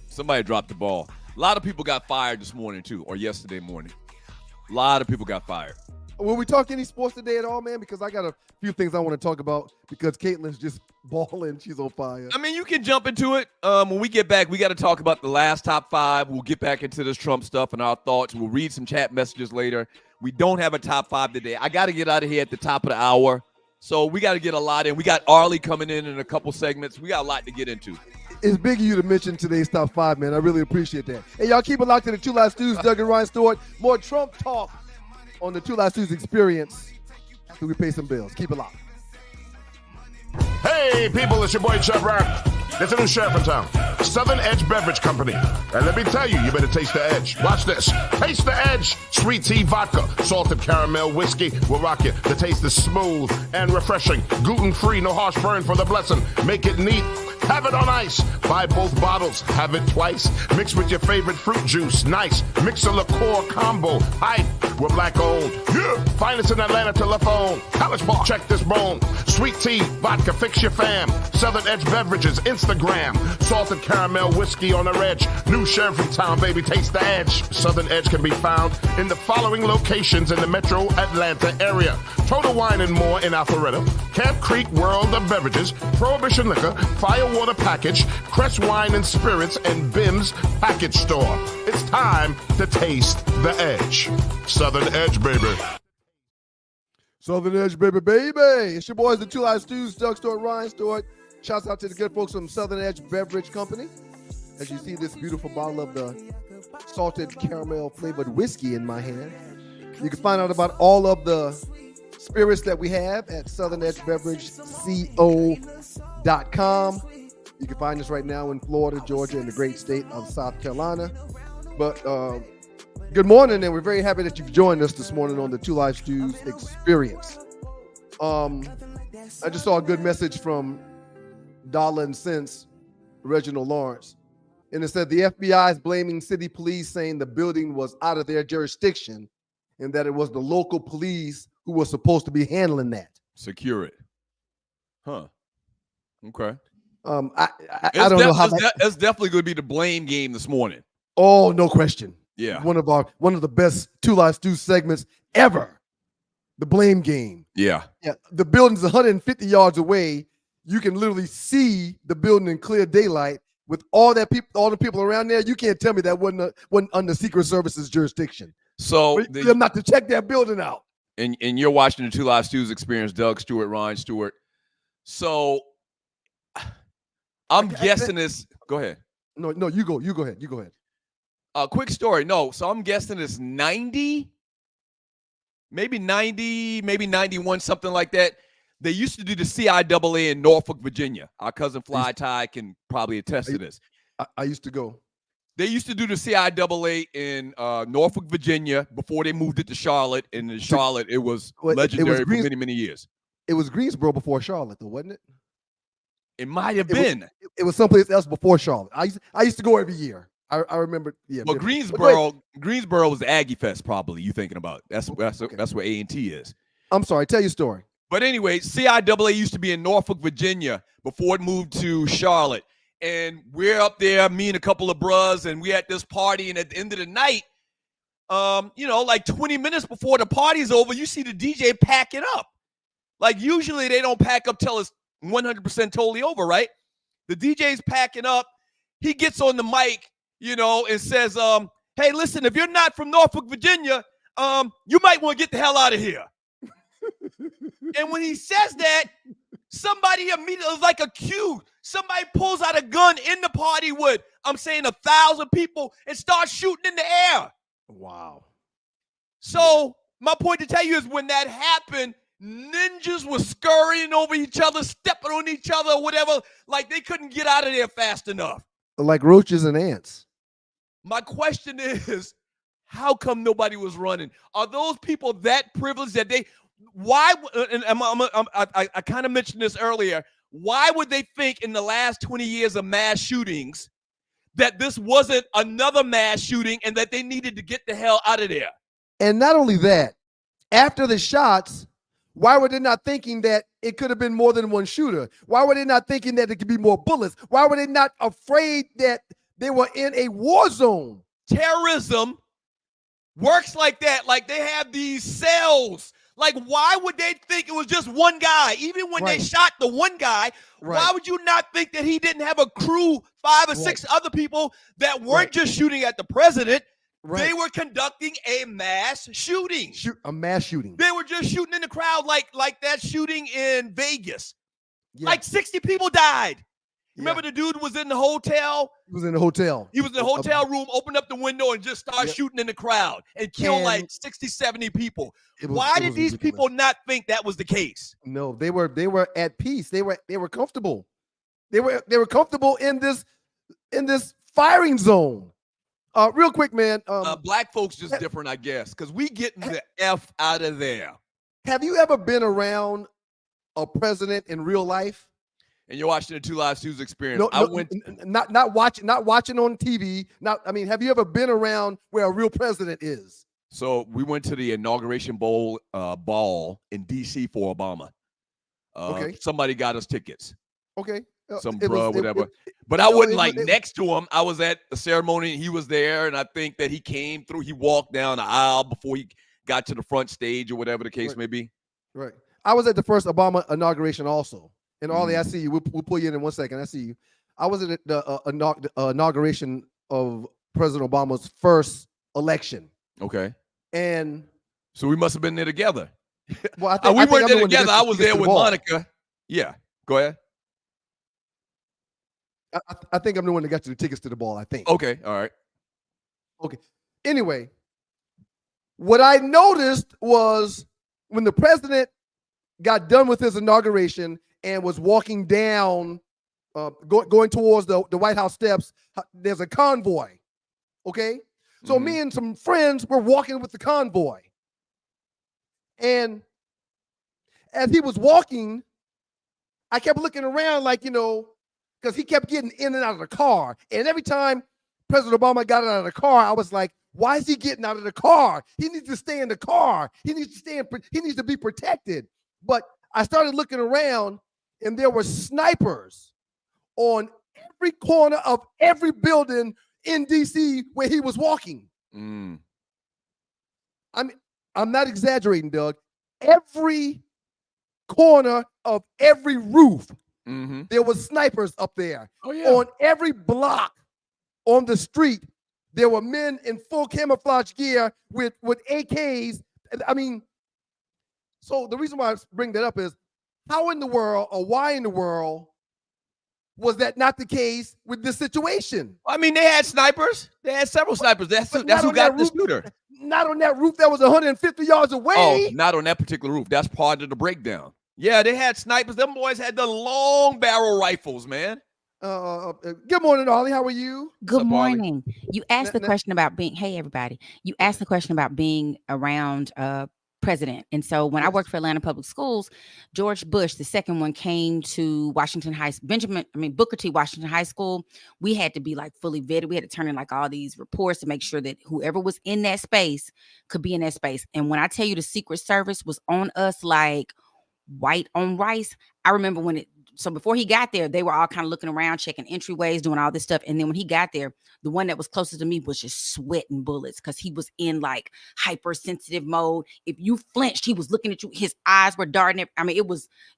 Somebody dropped the ball. A lot of people got fired this morning, too, or yesterday morning. A lot of people got fired. Will we talk any sports today at all, man? Because I got a few things I want to talk about because Caitlin's just balling. She's on fire. I mean, you can jump into it. When we get back, we got to talk about the last top five. We'll get back into this Trump stuff and our thoughts. We'll read some chat messages later. We don't have a top five today. I got to get out of here at the top of the hour. So we got to get a lot in. We got Arlie coming in a couple segments. We got a lot to get into. It's big of you to mention today's top five, man. I really appreciate that. Hey, y'all keep it locked to the Two Live Stews, Doug and Ryan Stewart. More Trump talk on the Two Live Stews experience after we pay some bills. Keep it locked. Hey, people, it's your boy Chubb Rap. There's a new sheriff in town, Southern Edge Beverage Company. And let me tell you, you better taste the edge. Watch this. Taste the edge. Sweet tea vodka, salted caramel whiskey will rock you. The taste is smooth and refreshing. Gluten-free, no harsh burn for the blessing. Make it neat. Have it on ice. Buy both bottles. Have it twice. Mix with your favorite fruit juice. Nice. Mix a liqueur combo. Hype. We're black owned. Yeah. Finest in Atlanta telephone. College Park. Check this bone. Sweet tea, vodka, fix your fam. Southern Edge Beverages, Instagram. Salted caramel whiskey on the edge. New sheriff in town, baby. Taste the edge. Southern Edge can be found in the following locations in the metro Atlanta area. Total Wine and More in Alpharetta. Camp Creek World of Beverages. Prohibition Liquor. Firewater Package. Crest Wine and Spirits. And Bim's Package Store. It's time to taste the edge. Southern Edge, baby. Southern Edge, baby, baby. It's your boys, the Two Live Stews, Doug Stewart, Ryan Stewart. Shouts out to the good folks from Southern Edge Beverage Company. As you see this beautiful bottle of the salted caramel flavored whiskey in my hand. You can find out about all of the spirits that we have at southernedgebeverageco.com. You can find us right now in Florida, Georgia, and the great state of South Carolina. But good morning, and we're very happy that you've joined us this morning on the Two Live Stews experience. I just saw a good message from Dollar and Cents, Reginald Lawrence. And it said the FBI is blaming city police, saying the building was out of their jurisdiction and that it was the local police who was supposed to be handling that. Secure it. Huh. Okay. I don't know how that's definitely going to be the blame game this morning. Oh, no question. Yeah. One of the best Two Live Stews segments ever. The blame game. Yeah. Yeah. The building's 150 yards away. You can literally see the building in clear daylight with all the people around there. You can't tell me that wasn't under Secret Service's jurisdiction. So them not to check that building out. And you're watching the Two Live Stews experience, Doug Stewart, Ryan Stewart. So I'm guessing this. Go ahead. No, you go ahead. You go ahead. Quick story. No, so I'm guessing it's 90, maybe 91, something like that. They used to do the CIAA in Norfolk, Virginia. Our cousin Fly Ty can probably attest to this. I used to go. They used to do the CIAA in Norfolk, Virginia before they moved it to Charlotte. And in Charlotte, it was legendary for many, many years. It was Greensboro before Charlotte, though, wasn't it? It might have been. It was someplace else before Charlotte. I used to go every year. I remember. Yeah. Well, Greensboro was the Aggie Fest, probably. You thinking about that's where A&T is. I'm sorry. Tell your story. But anyway, CIAA used to be in Norfolk, Virginia before it moved to Charlotte. And we're up there, me and a couple of bros, and we at this party. And at the end of the night, like 20 minutes before the party's over, you see the DJ pack it up. Like usually they don't pack up till it's 100% totally over, right? The DJ's packing up. He gets on the mic, and says, hey, listen, if you're not from Norfolk, Virginia, you might want to get the hell out of here. And when he says that, somebody immediately, like a cue, somebody pulls out a gun in the party with, 1,000 people and starts shooting in the air. Wow. So my point to tell you is when that happened, ninjas were scurrying over each other, stepping on each other, or whatever, like they couldn't get out of there fast enough. Like roaches and ants. My question is, how come nobody was running? Are those people that privileged that they... Why, and I kind of mentioned this earlier, why would they think in the last 20 years of mass shootings that this wasn't another mass shooting and that they needed to get the hell out of there? And not only that, after the shots, why were they not thinking that it could have been more than one shooter? Why were they not thinking that it could be more bullets? Why were they not afraid that they were in a war zone? Terrorism works like that. Like they have these cells. Like, why would they think it was just one guy? Even when they shot the one guy, why would you not think that he didn't have a crew, 5 or 6 other people that weren't just shooting at the president? They were conducting a mass shooting. A mass shooting. They were just shooting in the crowd like that shooting in Vegas. Yeah. Like 60 people died. Remember the dude was in the hotel? He was in the hotel. He was in the hotel room, opened up the window, and just started shooting in the crowd and killed like 60, 70 people. Why did these people not think that was the case? No, they were at peace. They were comfortable. They were comfortable in this firing zone. Real quick, man. Black folks just different, I guess, because we getting the F out of there. Have you ever been around a president in real life? And you're watching the Two Live Stews experience. Not watching on TV. Have you ever been around where a real president is? So we went to the inauguration ball in D.C. for Obama. Okay. Somebody got us tickets. Okay. Whatever. But I wasn't next to him. I was at the ceremony and he was there. And I think that he came through. He walked down the aisle before he got to the front stage or whatever the case may be. Right. I was at the first Obama inauguration also. And Ollie, I see you. We'll pull you in 1 second. I see you. I was at the inauguration of President Obama's first election. Okay. And so we must have been there together. Well, we weren't there together. I was there with Monica. Yeah. Go ahead. I think I'm the one that got you the tickets to the ball, I think. Okay. All right. Okay. Anyway, what I noticed was when the president got done with his inauguration and was walking down, going towards the White House steps, there's a convoy, okay? So me and some friends were walking with the convoy. And as he was walking, I kept looking around like, because he kept getting in and out of the car. And every time President Obama got out of the car, I was like, why is he getting out of the car? He needs to stay in the car. He needs to be protected. But I started looking around, and there were snipers on every corner of every building in D.C. where he was walking. I'm not exaggerating, Doug. Every corner of every roof, there was snipers up there. Oh, yeah. On every block on the street, there were men in full camouflage gear with AKs. So the reason why I bring that up is, how in the world or why in the world was that not the case with this situation? They had snipers. They had several snipers. That's who got the shooter. Not on that roof that was 150 yards away. Oh, not on that particular roof. That's part of the breakdown. Yeah, they had snipers. Them boys had the long barrel rifles, man. Good morning, Ollie. How are you? Good morning. You asked the question about being, hey, everybody. You asked the question about being around president. And so when I worked for Atlanta Public Schools, George Bush, the second one, came to Booker T. Washington High School. We had to be like fully vetted. We had to turn in like all these reports to make sure that whoever was in that space could be in that space. And when I tell you the Secret Service was on us like white on rice, I remember so before he got there, they were all kind of looking around, checking entryways, doing all this stuff. And then when he got there, the one that was closest to me was just sweating bullets because he was in like hypersensitive mode. If you flinched, he was looking at you. His eyes were darting. I mean,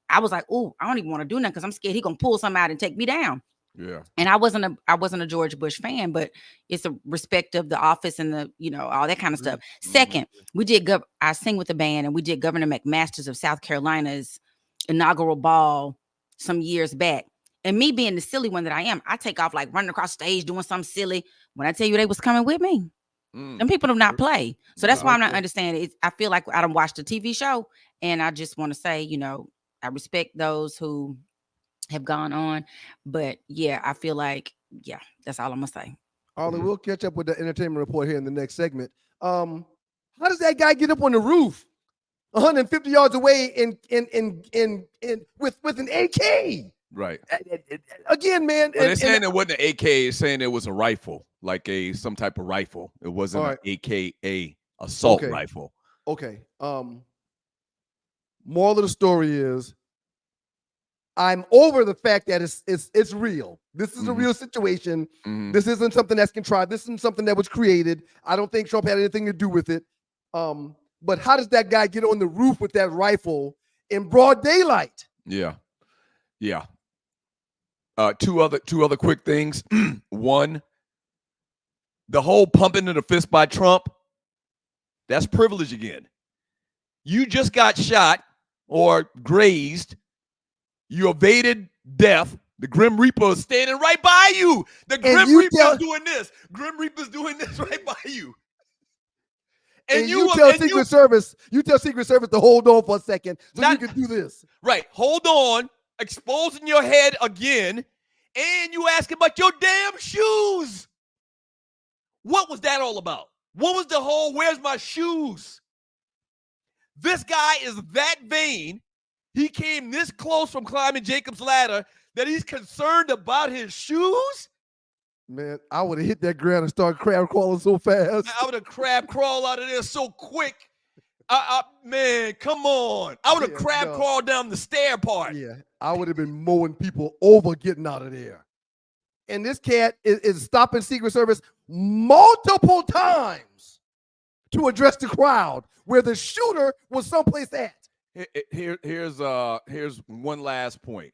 I was like, oh, I don't even want to do nothing because I'm scared he's going to pull something out and take me down. Yeah. And I wasn't a George Bush fan, but it's a respect of the office and the, all that kind of stuff. Second, we did, I sing with the band, and we did Governor McMaster's of South Carolina's inaugural ball some years back. And me being the silly one that I am, I take off like running across stage doing something silly. When I tell you they was coming with me, them people do not play. So that's why I'm not understanding it. I feel like I don't watch the TV show, and I just want to say, I respect those who have gone on, but yeah, I feel like, that's all I'm gonna say. Arlen, we'll catch up with the entertainment report here in the next segment. How does that guy get up on the roof 150 yards away with an AK? Right. Again, man. Well, they're saying it wasn't an AK. It's saying it was a rifle, like some type of rifle. It wasn't an AKA assault rifle. Okay. Moral of the story is, I'm over the fact that it's real. This is a real situation. This isn't something that's contrived. This isn't something that was created. I don't think Trump had anything to do with it. But how does that guy get on the roof with that rifle in broad daylight? Yeah. Two other quick things. One, the whole pumping of the fist by Trump, that's privilege again. You just got shot or grazed. You evaded death. The Grim Reaper is standing right by you. The Grim Reaper's doing this. Grim Reaper's doing this right by you. And you tell Secret Service to hold on for a second so you can do this. Right. Hold on. Exposing your head again. And you asking about your damn shoes. What was that all about? What was the whole, where's my shoes? This guy is that vain. He came this close from climbing Jacob's ladder that he's concerned about his shoes? Man, I would have hit that ground and started crab crawling so fast. I would have crab crawled out of there so quick. Man, come on. I would have crawled down the stair part. Yeah, I would have been mowing people over getting out of there. And this cat is stopping Secret Service multiple times to address the crowd where the shooter was someplace at. Here's one last point.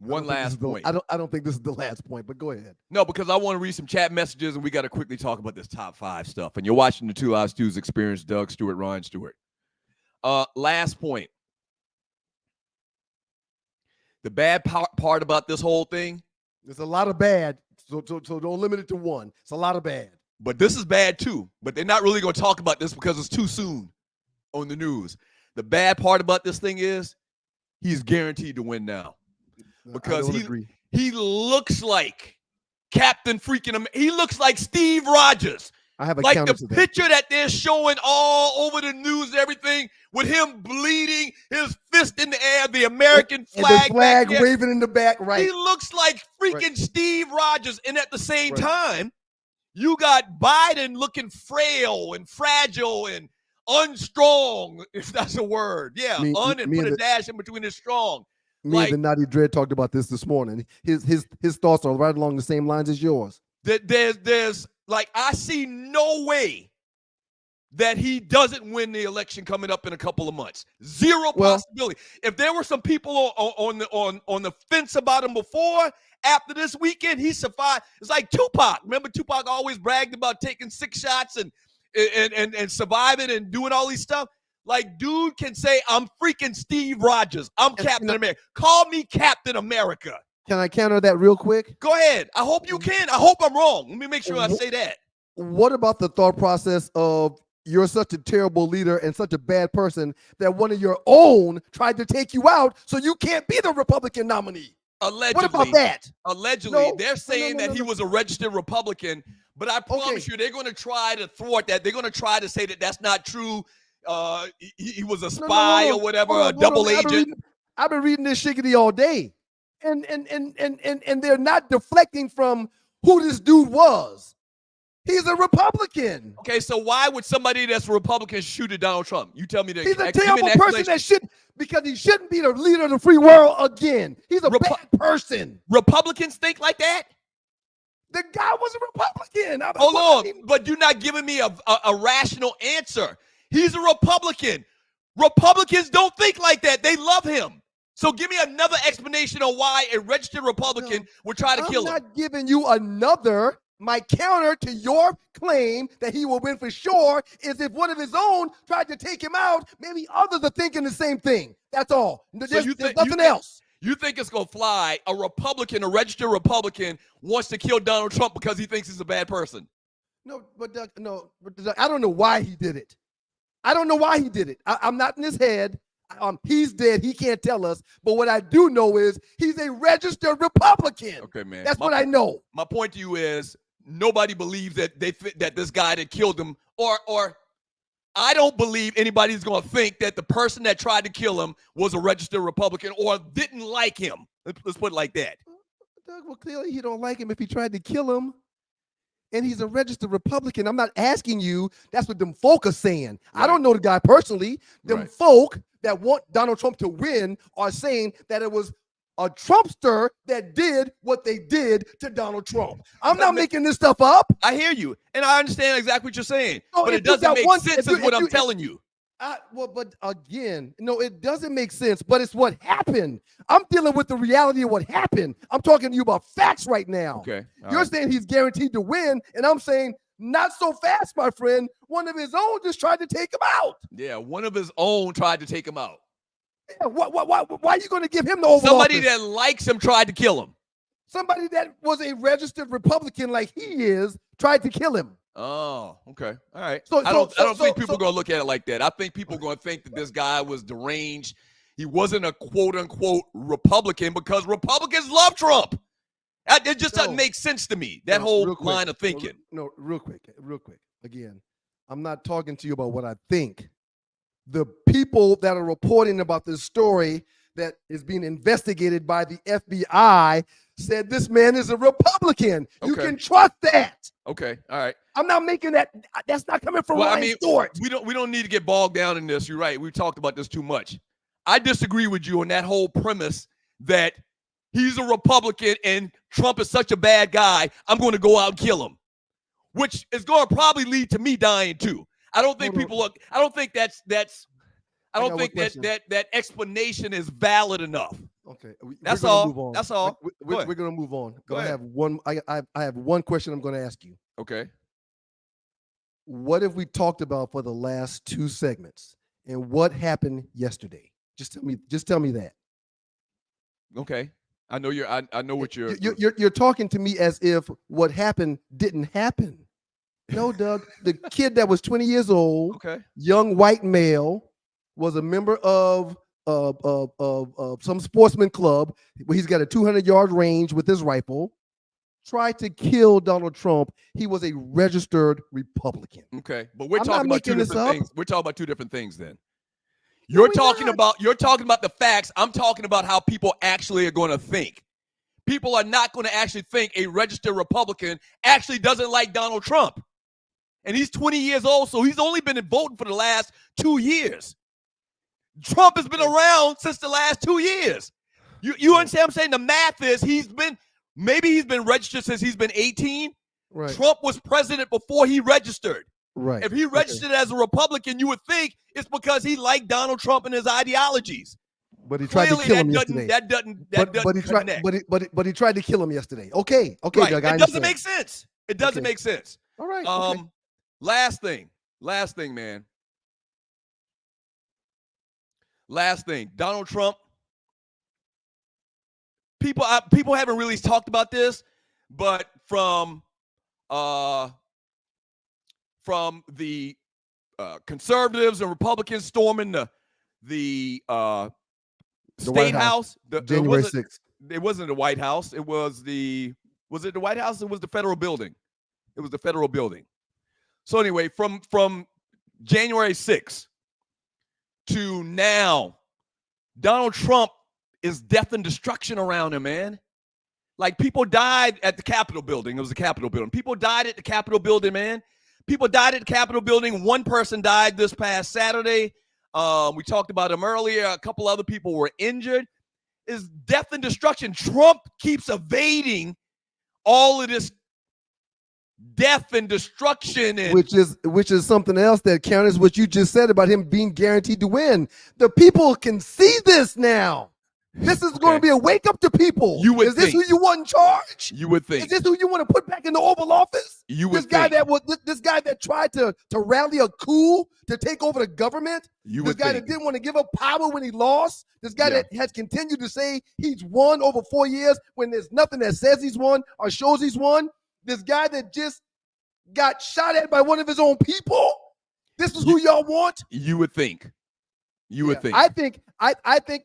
I don't think this is the last point, but go ahead. No, because I want to read some chat messages, and we got to quickly talk about this top 5 stuff. And you're watching the Two Live Stews Experience. Doug Stewart, Ryan Stewart. Last point. The bad part about this whole thing. There's a lot of bad, so don't limit it to one. It's a lot of bad. But this is bad too. But they're not really going to talk about this because it's too soon on the news. The bad part about this thing is he's guaranteed to win now. Because he looks like Captain freaking, he looks like Steve Rogers. I have a like counter the to that. picture that they're showing all over the news, everything with him bleeding, his fist in the air, the American flag, and the flag waving in the back, right? He looks like freaking Steve Rogers, and at the same time, you got Biden looking frail and fragile and unstrong, if that's a word. Yeah, and put a dash in between his strong. Me and the Naughty Dread talked about this morning. His thoughts are right along the same lines as yours. There's like, I see no way that he doesn't win the election coming up in a couple of months. Zero possibility. If there were some people on the fence about him before, after this weekend, he survived. It's like Tupac. Remember, Tupac always bragged about taking 6 shots and surviving and doing all these stuff. Like, dude can say, I'm freaking Steve Rogers. I'm Captain America. Call me Captain America. Can I counter that real quick? Go ahead. I hope you can. I hope I'm wrong. Let me make sure I say that. What about the thought process of you're such a terrible leader and such a bad person that one of your own tried to take you out so you can't be the Republican nominee? Allegedly. What about that? Allegedly. They're saying that he was a registered Republican, but I promise you they're going to try to thwart that. They're going to try to say that that's not true. he was a spy or whatever, a double agent. I've been reading this shiggity all day, and they're not deflecting from who this dude was. He's a Republican. Okay, so why would somebody that's a Republican shoot at Donald Trump? You tell me that. He's a terrible person because he shouldn't be the leader of the free world again. He's a bad person. Republicans think like that? The guy was a Republican. Hold on, but you're not giving me a rational answer. He's a Republican. Republicans don't think like that. They love him. So give me another explanation on why a registered Republican would try to kill him. I'm not giving you another. My counter to your claim that he will win for sure is if one of his own tried to take him out, maybe others are thinking the same thing. That's all. There's nothing else. You think it's going to fly? A Republican, a registered Republican, wants to kill Donald Trump because he thinks he's a bad person. No, but Doug, I don't know why he did it. I don't know why he did it. I'm not in his head. He's dead. He can't tell us. But what I do know is he's a registered Republican. Okay, man. That's what I know. My point to you is nobody believes that that this guy that killed him, or I don't believe anybody's going to think that the person that tried to kill him was a registered Republican or didn't like him. Let's put it like that. Doug, well, clearly he don't like him if he tried to kill him. And he's a registered Republican. I'm not asking you. That's what them folk are saying. Right. I don't know the guy personally. Them folk that want Donald Trump to win are saying that it was a Trumpster that did what they did to Donald Trump. I'm not making this stuff up. I hear you, and I understand exactly what you're saying, so but it doesn't make sense is what I'm telling you. But again, no, it doesn't make sense, but it's what happened. I'm dealing with the reality of what happened. I'm talking to you about facts right now. Okay. You're saying he's guaranteed to win, and I'm saying not so fast, my friend. One of his own just tried to take him out. Yeah, one of his own tried to take him out. Yeah, why are you going to give him the Oval Somebody Office? that likes him tried to kill him. Somebody that was a registered Republican like he is tried to kill him. Oh, okay. All right. I don't think people are going to look at it like that. I think people are going to think that this guy was deranged. He wasn't a quote-unquote Republican because Republicans love Trump. It just doesn't make sense to me, that whole line of thinking. No, real quick. Again, I'm not talking to you about what I think. The people that are reporting about this story that is being investigated by the FBI said this man is a Republican. Okay. You can trust that. Okay, all right. I'm not making that. That's not coming from Ryan Stewart. We don't need to get bogged down in this. You're right. We've talked about this too much. I disagree with you on that whole premise that he's a Republican and Trump is such a bad guy. I'm going to go out and kill him, which is going to probably lead to me dying too. I don't think I don't think that explanation is valid enough. Okay, that's all. That's all. We're going to move on. Go ahead. I have one question I'm going to ask you. Okay. What have we talked about for the last two segments, and what happened yesterday? Just tell me that. Okay. I know I know what you're talking to me as if what happened didn't happen. No, Doug. The kid that was 20 years old, okay, young white male, was a member of some sportsman club where he's got a 200-yard range with his rifle. Tried to kill Donald Trump. He was a registered Republican. Okay, but we're talking about two different things. We're talking about two different things. Then you're talking about the facts. I'm talking about how people actually are going to think. People are not going to actually think a registered Republican actually doesn't like Donald Trump. And he's 20 years old, so he's only been voting for the last 2 years. Trump has been around since the last 2 years. You understand what I'm saying? The math is he's been registered since he's been 18. Right. Trump was president before he registered. Right. If he registered as a Republican, you would think it's because he liked Donald Trump and his ideologies. But he tried to kill him yesterday. But he tried to kill him yesterday. Okay, right. Doug, it doesn't make sense. It doesn't make sense. All right. Last thing, man. Last thing, Donald Trump. People haven't really talked about this, but from the conservatives and Republicans storming the State House, January 6th. It wasn't the White House. Was it the White House? It was the federal building. It was the federal building. So anyway, from January 6th, to now, Donald Trump is death and destruction around him, man. Like, people died at the Capitol building. It was the Capitol building. People died at the Capitol building, man. People died at the Capitol building. One person died this past Saturday. We talked about him earlier. A couple other people were injured. It's death and destruction. Trump keeps evading all of this death and destruction, and which is something else that counters what you just said about him being guaranteed to win. The people can see this now. This is going to be a wake up to people. Is this who you want in charge? You would think. Is this who you want to put back in the Oval Office? You would this guy think. this guy that tried to rally a coup to take over the government. This guy that didn't want to give up power when he lost. This guy that has continued to say he's won over 4 years when there's nothing that says he's won or shows he's won. This guy that just got shot at by one of his own people. This is who y'all want? You would think. You would think. I think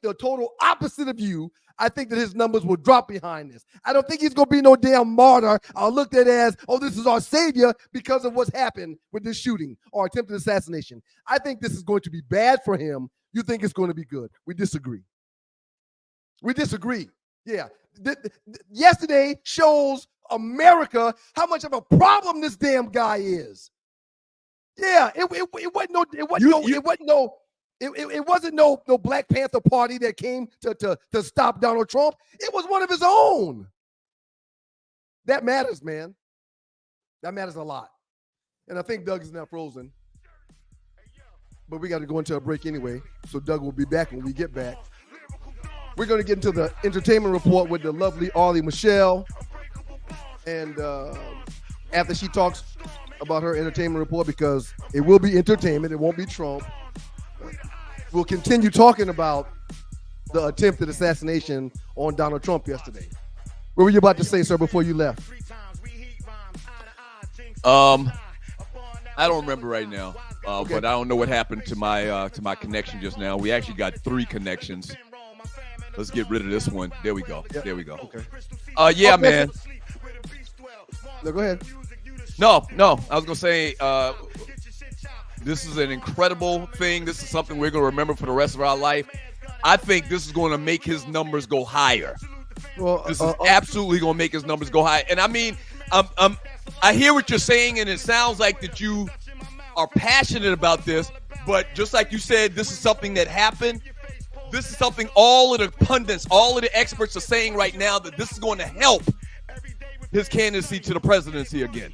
the total opposite of you. I think that his numbers will drop behind this. I don't think he's going to be no damn martyr or looked at as, oh, this is our savior because of what's happened with this shooting or attempted assassination. I think this is going to be bad for him. You think it's going to be good. We disagree. Yeah. Yesterday shows America how much of a problem this damn guy is. Yeah, it wasn't no Black Panther Party that came to stop Donald Trump. It was one of his own. That matters, man. That matters a lot. And I think Doug is now frozen. But we got to go into a break anyway. So Doug will be back when we get back. We're going to get into the entertainment report with the lovely Arlie Michelle. And after she talks about her entertainment report, because it will be entertainment, it won't be Trump. We'll continue talking about the attempted assassination on Donald Trump yesterday. What were you about to say, sir, before you left? I don't remember right now, Okay. but I don't know what happened to my connection just now. We actually got 3 connections. Let's get rid of this one. There we go. Yep. There we go. Okay. Yeah, man. No, go ahead. No. I was gonna say this is an incredible thing. This is something we're gonna remember for the rest of our life. I think this is going to make his numbers go higher. Well, This is absolutely going to make his numbers go high. And I mean, I hear what you're saying, and it sounds like that you are passionate about this. But just like you said, this is something that happened. This is something all of the pundits, all of the experts are saying right now, that this is going to help his candidacy to the presidency again.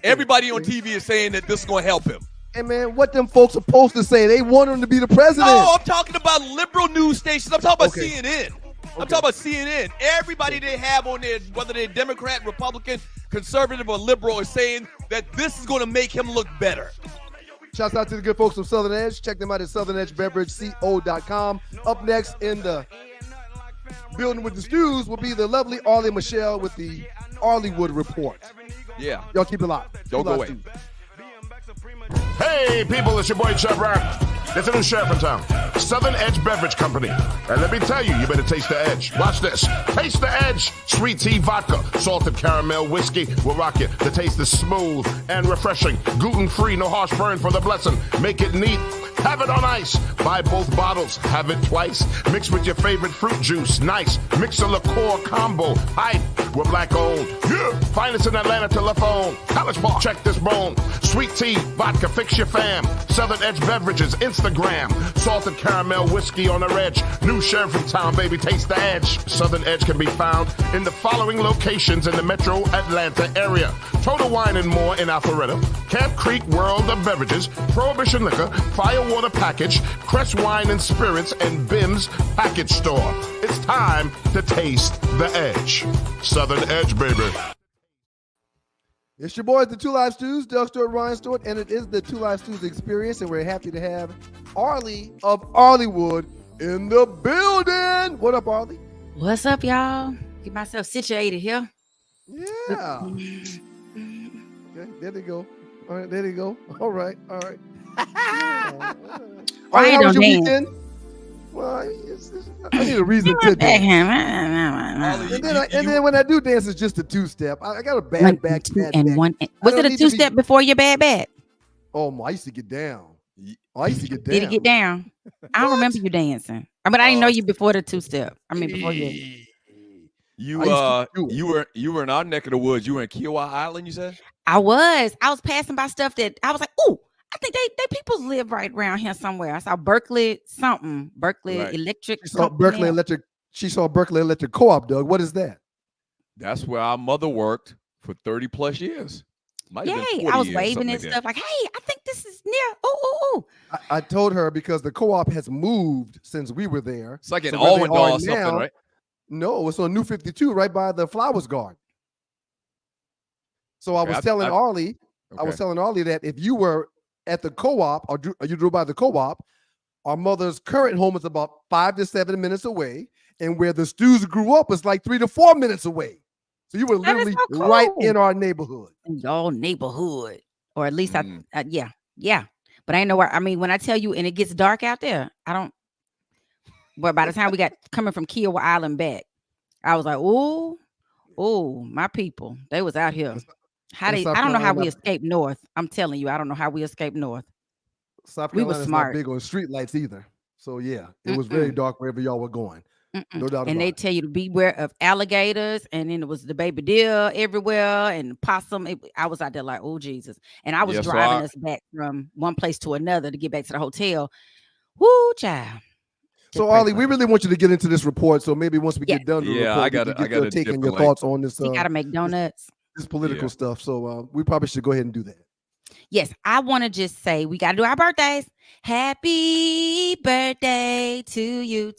Everybody on TV is saying that this is going to help him. Hey, man, what them folks supposed to say? They want him to be the president. No, I'm talking about liberal news stations. I'm talking about Okay. CNN. I'm talking about CNN. Everybody they have on there, whether they're Democrat, Republican, conservative, or liberal, is saying that this is going to make him look better. Shouts out to the good folks from Southern Edge. Check them out at southernedgebeverageco.com. Up next in the building with the stews will be the lovely Arlie Michelle with the Arleywood Report. Yeah. Y'all keep it locked. Don't go away. Hey, people, it's your boy, Chef Rap. There's a new sheriff in town, Southern Edge Beverage Company. And let me tell you, you better taste the edge. Watch this. Taste the edge. Sweet tea vodka, salted caramel whiskey will rock it. The taste is smooth and refreshing. Gluten-free, no harsh burn for the blessing. Make it neat. Have it on ice. Buy both bottles. Have it twice. Mix with your favorite fruit juice. Nice. Mix a liqueur combo. Hype. We're black owned. Yeah. Find us in Atlanta, telephone. College Park. Check this bone. Sweet tea, vodka, fix your fam. Southern Edge Beverages, Instagram. Salted caramel whiskey on the edge. New sheriff in town, baby. Taste the edge. Southern Edge can be found in the following locations in the metro Atlanta area. Total Wine and More in Alpharetta. Camp Creek World of Beverages. Prohibition Liquor. Firewater Package. Crest Wine and Spirits. And Bim's Package Store. It's time to taste the edge. Southern Edge, baby. It's your boys, the Two Live Stews, Doug Stewart, Ryan Stewart, and it is the Two Live Stews experience, and we're happy to have Arlie of Arleywood in the building. What up, Arlie? What's up, y'all? Get myself situated here. Yeah. Okay, there they go. All right, there they go. All right. Arlie, Ryan how was don't your dance. weekend? Well, I need a reason to dance. And then when I do dance, it's just a two-step. I got a bad back. Was it a two-step before your bad back? Oh, I used to get down. I used to get down. Did it get down? I don't remember you dancing. But I didn't know you before the two-step. I mean, before you. You were in our neck of the woods. You were in Kiowa Island, you said? I was passing by stuff that I was like, oh, I think they people live right around here somewhere. I saw Berkeley Right. Electric. She saw Berkeley Electric. She saw Berkeley Electric Co-op, Doug. What is that? That's where our mother worked for 30 plus years. Yay! I was waving and stuff like, hey, I think this is near. Oh. I told her because the co-op has moved since we were there. It's like an Alwindal or something, right? No, it's on New 52, right by the Flowers Garden. So I was telling Arlie that if you were at the co-op or you drove by the co-op, our mother's current home is about 5 to 7 minutes away, and where the Stews grew up is like 3 to 4 minutes away. So you were literally right in our neighborhood. In your neighborhood, or at least yeah. But I ain't know where. I mean, when I tell you, and it gets dark out there, I don't. But by the time we got coming from Kiowa Island back, I was like, oh, my people, they was out here. I don't know how we escaped north. I'm telling you, I don't know how we escaped north. South Carolina's not big on street lights either. So yeah, it was very dark wherever y'all were going. No doubt. And they tell you to beware of alligators, and then it was the baby deer everywhere and possum. I was out there like, oh Jesus! And I was driving us back from one place to another to get back to the hotel. Woo, child. So Arlie, we really want you to get into this report. So maybe once we get done with the report, I got to take your thoughts on this. You got to make donuts. This political stuff. So we probably should go ahead and do that. Yes, I want to just say we got to do our birthdays. Happy birthday to you.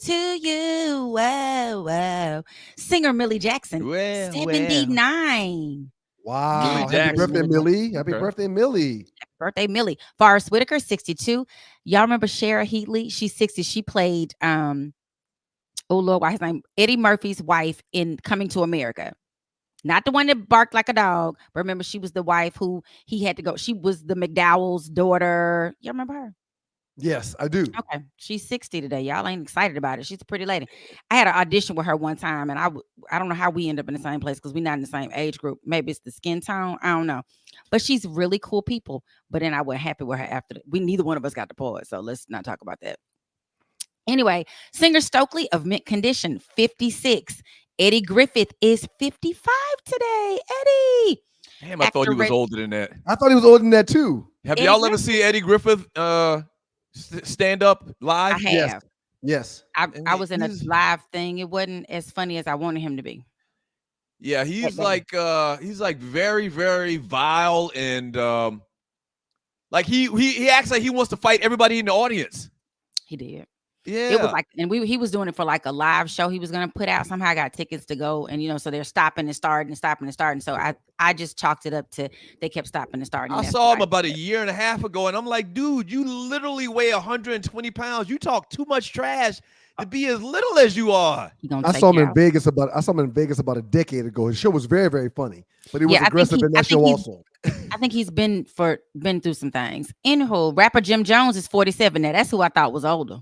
Wow. Singer Millie Jackson, 79. Wow. Happy birthday, Millie. Happy birthday, Millie. Happy birthday, Millie. Forrest Whitaker, 62. Y'all remember Shara Heatley? She's 60. She played, oh Lord, what's his name? Eddie Murphy's wife in Coming to America. Not the one that barked like a dog, but remember, she was the wife who he had to go. She was the McDowell's daughter. You remember her? Yes, I do. Okay. She's 60 today. Y'all ain't excited about it. She's a pretty lady. I had an audition with her one time, and I don't know how we end up in the same place because we're not in the same age group. Maybe it's the skin tone. I don't know. But she's really cool people. But then I wasn't happy with her after. Neither one of us got the part, so let's not talk about that. Anyway, Singer Stokely of mint condition, 56. Eddie Griffith is 55 today. Eddie. Damn, I thought he was older than that. I thought he was older than that too. Have y'all ever seen Eddie Griffith stand up live? I have. Yes. I was in a live thing. It wasn't as funny as I wanted him to be. Yeah, he's like very, very vile and like he acts like he wants to fight everybody in the audience. He did. Yeah, it was like, and he was doing it for like a live show he was gonna put out. Somehow I got tickets to go, and so they're stopping and starting. So I just chalked it up to they kept stopping and starting. I saw him about a year and a half ago, and I'm like, dude, you literally weigh 120 pounds. You talk too much trash to be as little as you are. I saw him in Vegas about a decade ago. His show was very, very funny, but he was aggressive in that show also. I think he's been through some things. Anywho, rapper Jim Jones is 47 now. That's who I thought was older.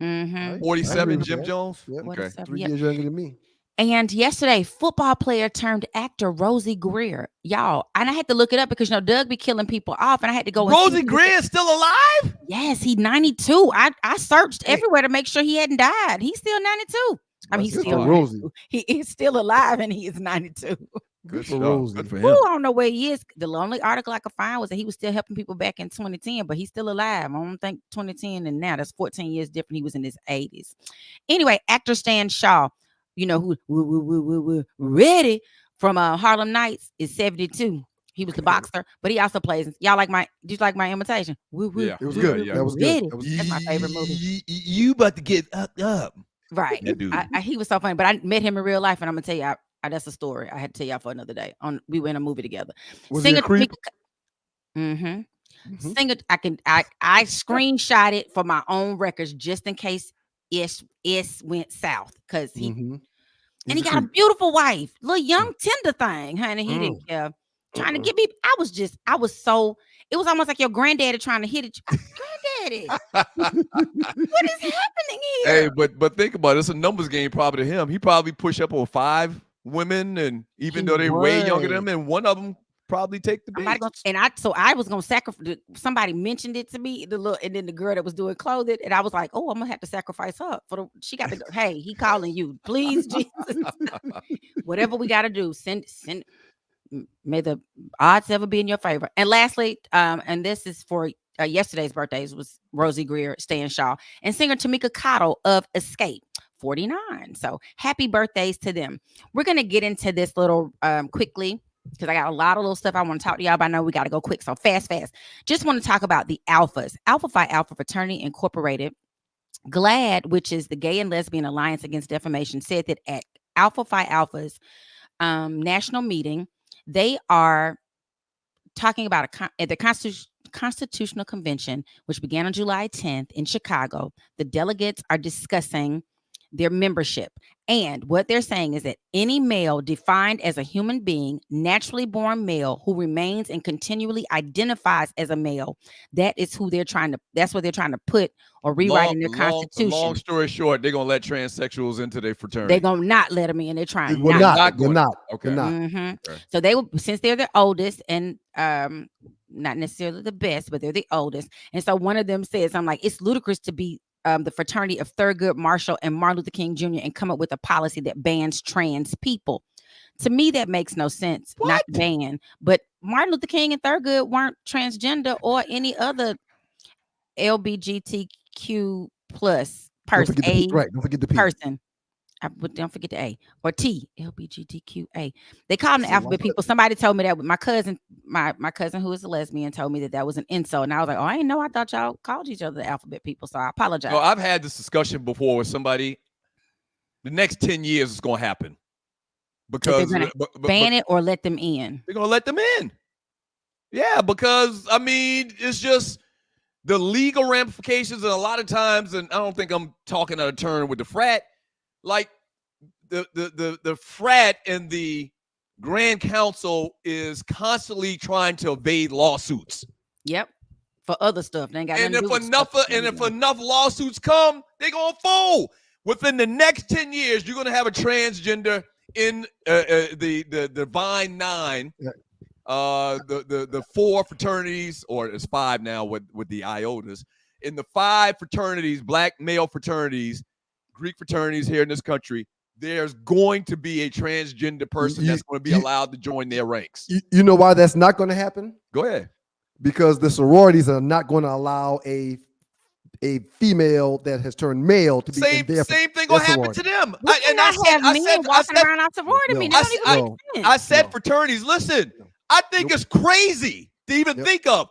47, Jim Jones. Yep. Okay, 3 years younger than me. And yesterday, football player turned actor Rosie Greer, y'all. And I had to look it up because Doug be killing people off, and I had to go. Rosie Greer is still alive? Yes, he's 92. I searched everywhere to make sure he hadn't died. He's still 92. I mean, he's still Rosie. He is still alive, and he is 92. Good for Rosie. Good for him. Ooh, I don't know where he is. The only article I could find was that he was still helping people back in 2010, but he's still alive. I don't think 2010 and now that's 14 years different. He was in his 80s. Anyway, actor Stan Shaw, who ready from Harlem Nights is 72. He was the boxer, but he also plays. Do you like my imitation? Yeah, it was good. Yeah, that was good. That's my favorite movie. You about to get up. Right. He was so funny, but I met him in real life, and I'm gonna tell you, that's a story I had to tell y'all for another day. We were in a movie together. Was he a creep? Singer, I screenshot it for my own records just in case it went south because he and he got a beautiful wife, little young tender thing, honey. He didn't care. Trying to get me. It was almost like your granddaddy trying to hit it. Granddaddy, what is happening here? Hey, but think about it. It's a numbers game probably to him. He probably push up on 5 women, and even though they're way younger than him, and one of them probably take the bait. I was gonna sacrifice. Somebody mentioned it to me, and then the girl that was doing clothing, and I was like, oh, I'm gonna have to sacrifice her she got to go. Hey, he calling you, please, Jesus. Whatever we got to do, send. May the odds ever be in your favor. And lastly, and this is for yesterday's birthdays was Rosie Greer, Stan Shaw, and singer Tamika Cottle of Escape, 49. So happy birthdays to them. We're gonna get into this little quickly because I got a lot of little stuff I want to talk to y'all about. I know we got to go quick, so fast. Just want to talk about the Alphas. Alpha Phi Alpha Fraternity Incorporated, GLAD, which is the Gay and Lesbian Alliance Against Defamation, said that at Alpha Phi Alpha's national meeting, they are talking about at the Constitutional Convention, which began on July 10th in Chicago. The delegates are discussing their membership. And what they're saying is that any male defined as a human being, naturally born male, who remains and continually identifies as a male, that's what they're trying to put or rewrite in their Constitution. Long story short, they're going to let transsexuals into their fraternity. They're going to not let them in. They're trying We're not. Okay. Mm-hmm. Okay. So they will, since they're the oldest and not necessarily the best, but they're the oldest. And so one of them says, I'm like, it's ludicrous to be the fraternity of Thurgood Marshall and Martin Luther King Jr. and come up with a policy that bans trans people. To me, that makes no sense. What? Not ban, but Martin Luther King and Thurgood weren't transgender or any other LGBTQ plus person. Don't forget the P. Person. Don't forget the A or T, LGBTQA. They call them the alphabet people. Somebody told me that my cousin, my cousin who is a lesbian, told me that was an insult. And I was like, oh, I didn't know. I thought y'all called each other the alphabet people. So I apologize. No, I've had this discussion before with somebody. The next 10 years is going to happen because they're gonna ban it or let them in. They're going to let them in. Yeah, because I mean, it's just the legal ramifications, and a lot of times, and I don't think I'm talking out of turn with the frat. Like the frat and the Grand Council is constantly trying to evade lawsuits. Yep, for other stuff. They ain't got and if enough lawsuits come, they're gonna fold. Within the next 10 years, you're gonna have a transgender in the Divine Nine, the four fraternities, or it's five now with the iotas. In the five fraternities, black male fraternities, Greek fraternities here in this country, there's going to be a transgender person that's going to be allowed to join their ranks. You know why that's not going to happen? Go ahead. Because the sororities are not going to allow a female that has turned male to be same thing going to happen to them. I said fraternities. Listen, I think it's crazy to even think of.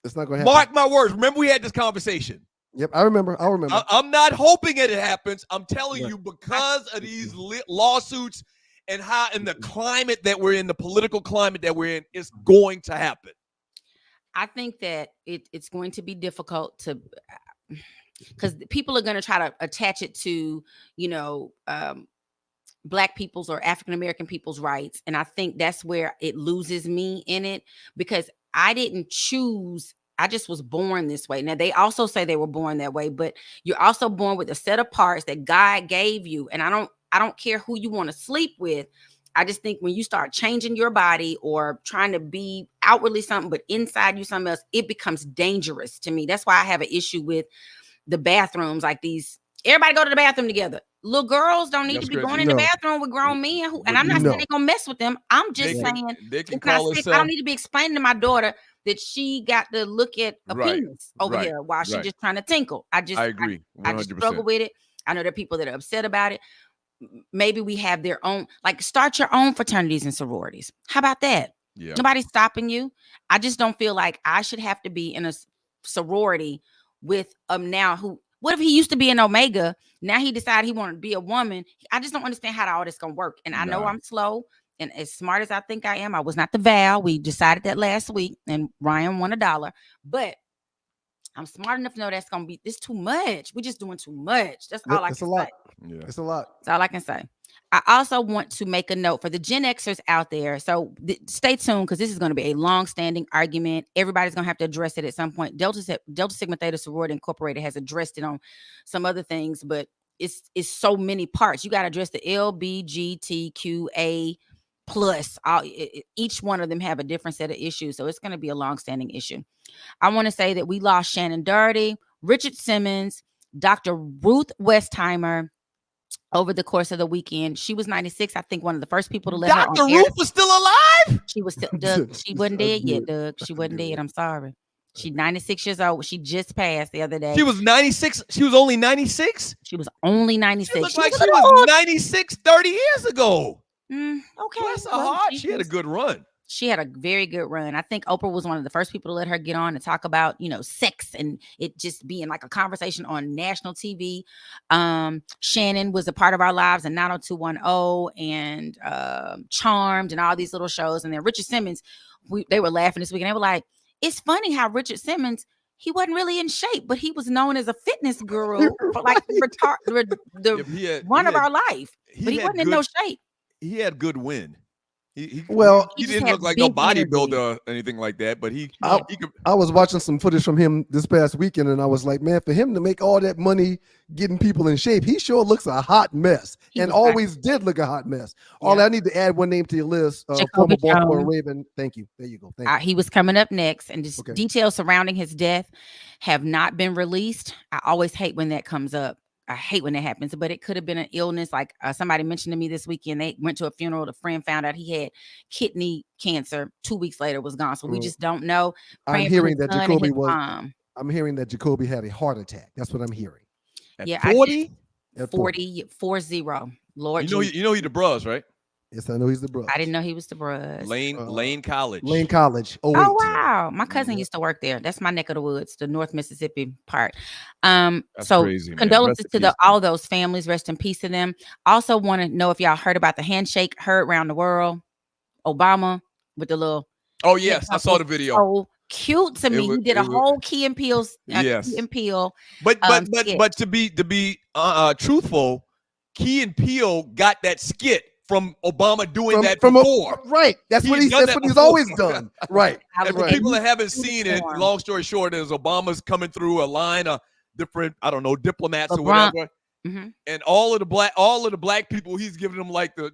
It's not going to happen. Mark my words. Remember, we had this conversation. Yep, I remember. I'm not hoping it happens. I'm telling you, because of these lawsuits and the climate that we're in, the political climate that we're in, it's going to happen. I think that it's going to be difficult to, because people are going to try to attach it to, Black people's or African American people's rights, and I think that's where it loses me in it, because I didn't choose. I just was born this way. Now, they also say they were born that way, but you're also born with a set of parts that God gave you. And I don't care who you want to sleep with. I just think when you start changing your body or trying to be outwardly something, but inside you something else, it becomes dangerous to me. That's why I have an issue with the bathrooms like these. Everybody go to the bathroom together. Little girls don't need to be going in the bathroom with grown men. And I'm not saying they're going to mess with them. I'm just saying they can call it. I don't need to be explaining to my daughter that she got to look at a penis over here while she's just trying to tinkle. I agree. 100%. I just struggle with it. I know there are people that are upset about it. Maybe we have their own, start your own fraternities and sororities. How about that? Yeah. Nobody's stopping you. I just don't feel like I should have to be in a sorority with what if he used to be an Omega? Now he decided he wanted to be a woman. I just don't understand how all this gonna work. And I know I'm slow. And as smart as I think I am, I was not the Val. We decided that last week, and Ryan won $1. But I'm smart enough to know that's gonna be too much. We're just doing too much. That's all I can say. Yeah. It's a lot. That's all I can say. I also want to make a note for the Gen Xers out there. So stay tuned, because this is going to be a long-standing argument. Everybody's going to have to address it at some point. Delta Sigma Theta Sorority Incorporated has addressed it on some other things, but it's so many parts. You got to address the LGBTQA plus each one of them have a different set of issues. So it's going to be a long-standing issue. I want to say that we lost Shannon Doherty, Richard Simmons, Dr. Ruth Westheimer over the course of the weekend. She was 96. I think one of the first people to let her on Dr. air. Ruth was still alive? She was still, Doug, she wasn't dead yet, Doug. She wasn't dead. I'm sorry. She's 96 years old. She just passed the other day. She was 96. She was only 96? She was only 96. She looked like she was 96 30 years ago. Okay. Bless her heart. She had a good run. She had a very good run. I think Oprah was one of the first people to let her get on and talk about, sex and it just being like a conversation on national TV. Shannon was a part of our lives and 90210 and Charmed and all these little shows. And then Richard Simmons, they were laughing this week and they were like, it's funny how Richard Simmons, he wasn't really in shape, but he was known as a fitness guru for like of our life. But he wasn't in no shape. He had good wind. He He didn't look like no bodybuilder or anything like that, but I was watching some footage from him this past weekend, and I was like, man, for him to make all that money getting people in shape, he sure looks a hot mess, and always did look a hot mess. Yeah. All I need to add one name to your list, former Baltimore Raven. Thank you. There you go. Thank you. He was coming up next, and just details surrounding his death have not been released. I always hate when that comes up. I hate when that happens, but it could have been an illness. Like somebody mentioned to me this weekend, they went to a funeral. The friend found out he had kidney cancer. 2 weeks later, was gone. So we just don't know. I'm hearing that Jacoby had a heart attack. That's what I'm hearing. At 40? 40. Lord, you know he the bros, right? Yes, I know he's the brother. I didn't know he was the bros. Lane College. Lane College. Oh wow, my cousin used to work there. That's my neck of the woods, the North Mississippi part. That's so crazy, condolences to all those families. Rest in peace to them. Also, want to know if y'all heard about the handshake heard around the world. Obama with the little. Oh yes, I saw the video. So cute to me. He did a whole Key and Peele. Yes. Key and Peele. But to be truthful, Key and Peele got that skit from Obama doing that before. Right. That's what he's always done. Right. And for people that haven't seen it, long story short is Obama's coming through a line of different, I don't know, diplomats or whatever. Mm-hmm. And all of the black people, he's giving them like the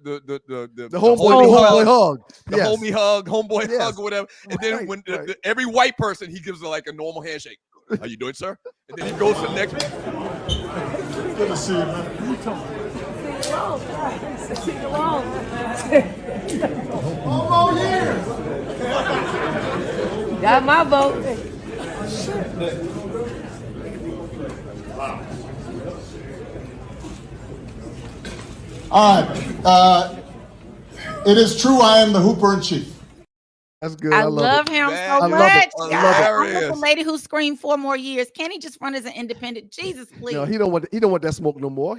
homeboy hug. Homie hug, homeboy hug or whatever. And then when every white person, he gives like a normal handshake. How you doing, sir? And then he goes to the next one. Good to see you, man. Got my vote. All right. It is true I am the Hooper in Chief. That's good. I love him so much. I love the lady who screamed 4 more years. Can he just run as an independent? Jesus, please. No, he don't want that smoke no more.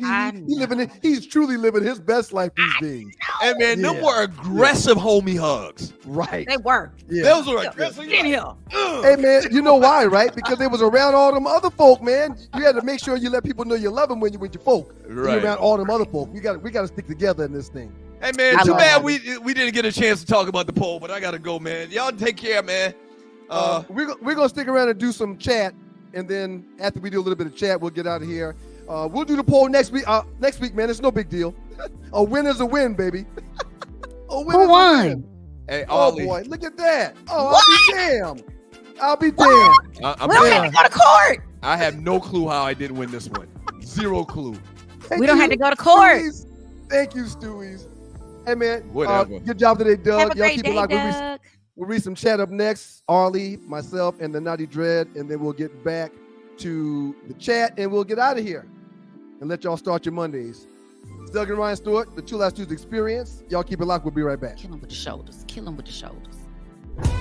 He's truly living his best life these days. And man, them were aggressive homie hugs. Right. They were. Yeah. Those were aggressive. Get in here. Hey man, you know why, right? Because they was around all them other folk, man. You had to make sure you let people know you love them when you're with your folk. Right. You're around all them other folk. We got to stick together in this thing. Hey man, too bad we didn't get a chance to talk about the poll, but I gotta go, man. Y'all take care, man. We're gonna stick around and do some chat, and then after we do a little bit of chat, we'll get out of here. We'll do the poll next week. Next week, man, it's no big deal. A win is a win, baby. Who won? Hey, oh boy, look at that. Oh, I'll be damned. We don't have to go to court. I have no clue how I didn't win this one. Zero clue. We don't have to go to court. Stewies. Thank you, Stewies. Hey man, whatever. Good job today, Doug. Have a Y'all great keep day, it locked. Doug. We'll read some chat up next. Arlie, myself, and the Naughty Dread, and then we'll get back to the chat, and we'll get out of here and let y'all start your Mondays. It's Doug and Ryan Stewart, the Two Last Tuesday Experience. Y'all keep it locked. We'll be right back. Kill him with the shoulders. Kill him with the shoulders.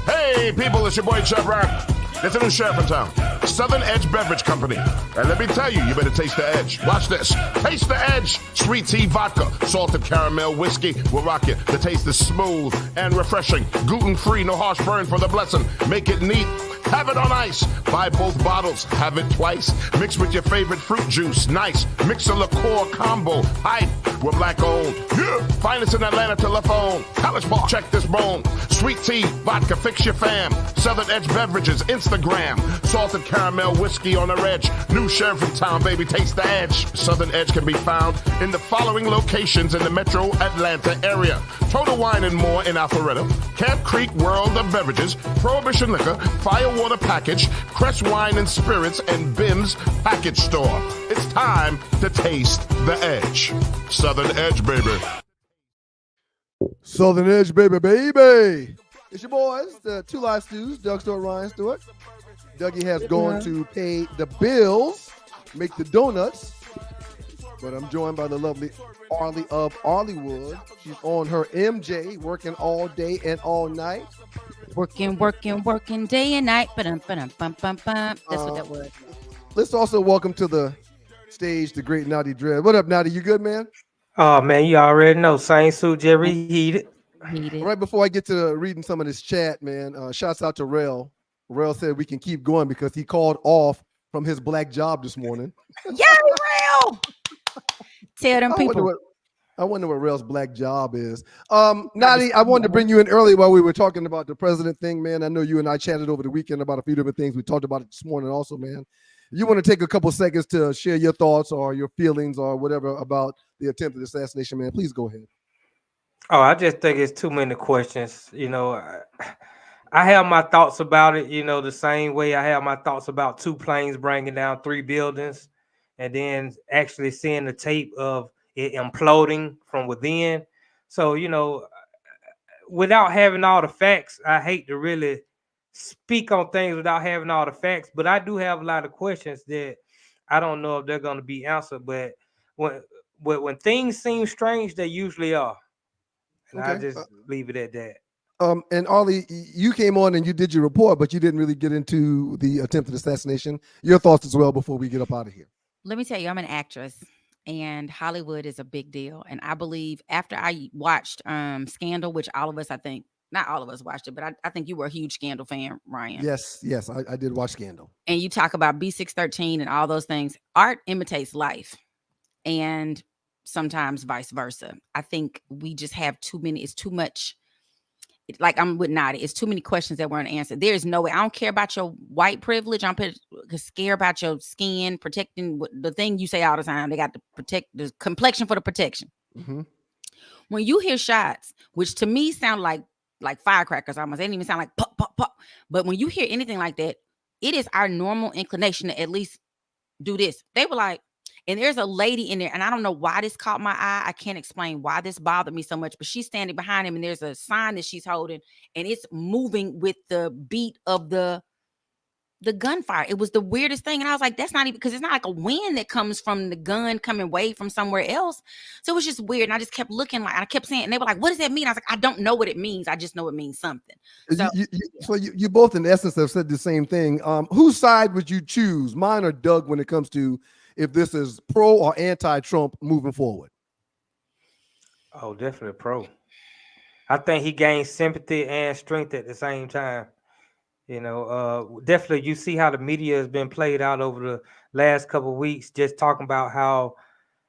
Hey, people, it's your boy, Chef Rap. There's a new sheriff in town, Southern Edge Beverage Company. And let me tell you, you better taste the edge. Watch this. Taste the edge. Sweet tea vodka, salted caramel whiskey will rock you. The taste is smooth and refreshing. Gluten-free, no harsh burn for the blessing. Make it neat. Have it on ice. Buy both bottles. Have it twice. Mix with your favorite fruit juice. Nice. Mix a liqueur combo. Hype. We're black owned. Yeah. Finest in Atlanta telephone. College Park, check this bone. Sweet tea, vodka, fix your fam. Southern Edge Beverages, Instagram. Salted caramel whiskey on the edge. New sheriff in town, baby, taste the edge. Southern Edge can be found in the following locations in the metro Atlanta area. Total Wine and More in Alpharetta. Camp Creek World of Beverages. Prohibition Liquor. Firewater Package. Crest Wine and Spirits and Bim's Package Store. It's time to taste the edge. Southern Edge, baby. Southern Edge, baby. It's your boys, the Two Live Stews, Doug Stewart, Ryan Stewart. Dougie has gone to pay the bills, make the donuts. But I'm joined by the lovely Arlie of Arleywood. She's on her MJ, working all day and all night. Working day and night. That's what that was. Let's also welcome to the stage the great Naughty Dread. What up, Naughty? You good, man? Oh, man, you already know. Same suit, Jerry heated. Right before I get to reading some of this chat, man, shouts out to Rel. Rel said we can keep going because he called off from his black job this morning. Yay, Rel! Tell them people. I wonder what Rel's black job is. Naughty, I wanted to bring you in early while we were talking about the president thing, man. I know you and I chatted over the weekend about a few different things. We talked about it this morning also, man. You want to take a couple seconds to share your thoughts or your feelings or whatever about the attempted assassination, man? Please go ahead. Oh, I just think it's too many questions. You know, I have my thoughts about it, you know, the same way I have my thoughts about 2 planes bringing down 3 buildings and then actually seeing the tape of it imploding from within. So, you know, without having all the facts, I hate to really speak on things without having all the facts, but I do have a lot of questions that I don't know if they're going to be answered. But when things seem strange, they usually are. And I just leave it at that. And Arlie, you came on and you did your report, but you didn't really get into the attempted assassination. Your thoughts as well before we get up out of here. Let me tell you, I'm an actress. And Hollywood is a big deal. And I believe after I watched Scandal, which all of us, I think, not all of us watched it, but I think you were a huge Scandal fan, Ryan. Yes, I did watch Scandal. And you talk about B613 and all those things. Art imitates life. And sometimes vice versa. I think we just have too many. It's too much. Like I'm with Naughty. It's too many questions that weren't answered. There's no way. I don't care about your white privilege. I'm scared about your skin, protecting the thing you say all the time. They got to protect the complexion for the protection. Mm-hmm. When you hear shots, which to me sound like firecrackers almost, they didn't even sound like pop, pop, pop. But when you hear anything like that, it is our normal inclination to at least do this. They were like, and there's a lady in there, and I don't know why this caught my eye. I can't explain why this bothered me so much, but she's standing behind him, and there's a sign that she's holding, and it's moving with the beat of the gunfire. It was the weirdest thing, and I was like, that's not even, because it's not like a wind that comes from the gun coming way from somewhere else. So it was just weird, and I just kept looking, like, I kept saying, and they were like, what does that mean? I was like, I don't know what it means. I just know it means something. So you both in essence have said the same thing. Whose side would you choose, mine or Doug, when it comes to if this is pro or anti-Trump moving forward? Oh, definitely pro. I think he gained sympathy and strength at the same time. You know, definitely you see how the media has been played out over the last couple of weeks, just talking about how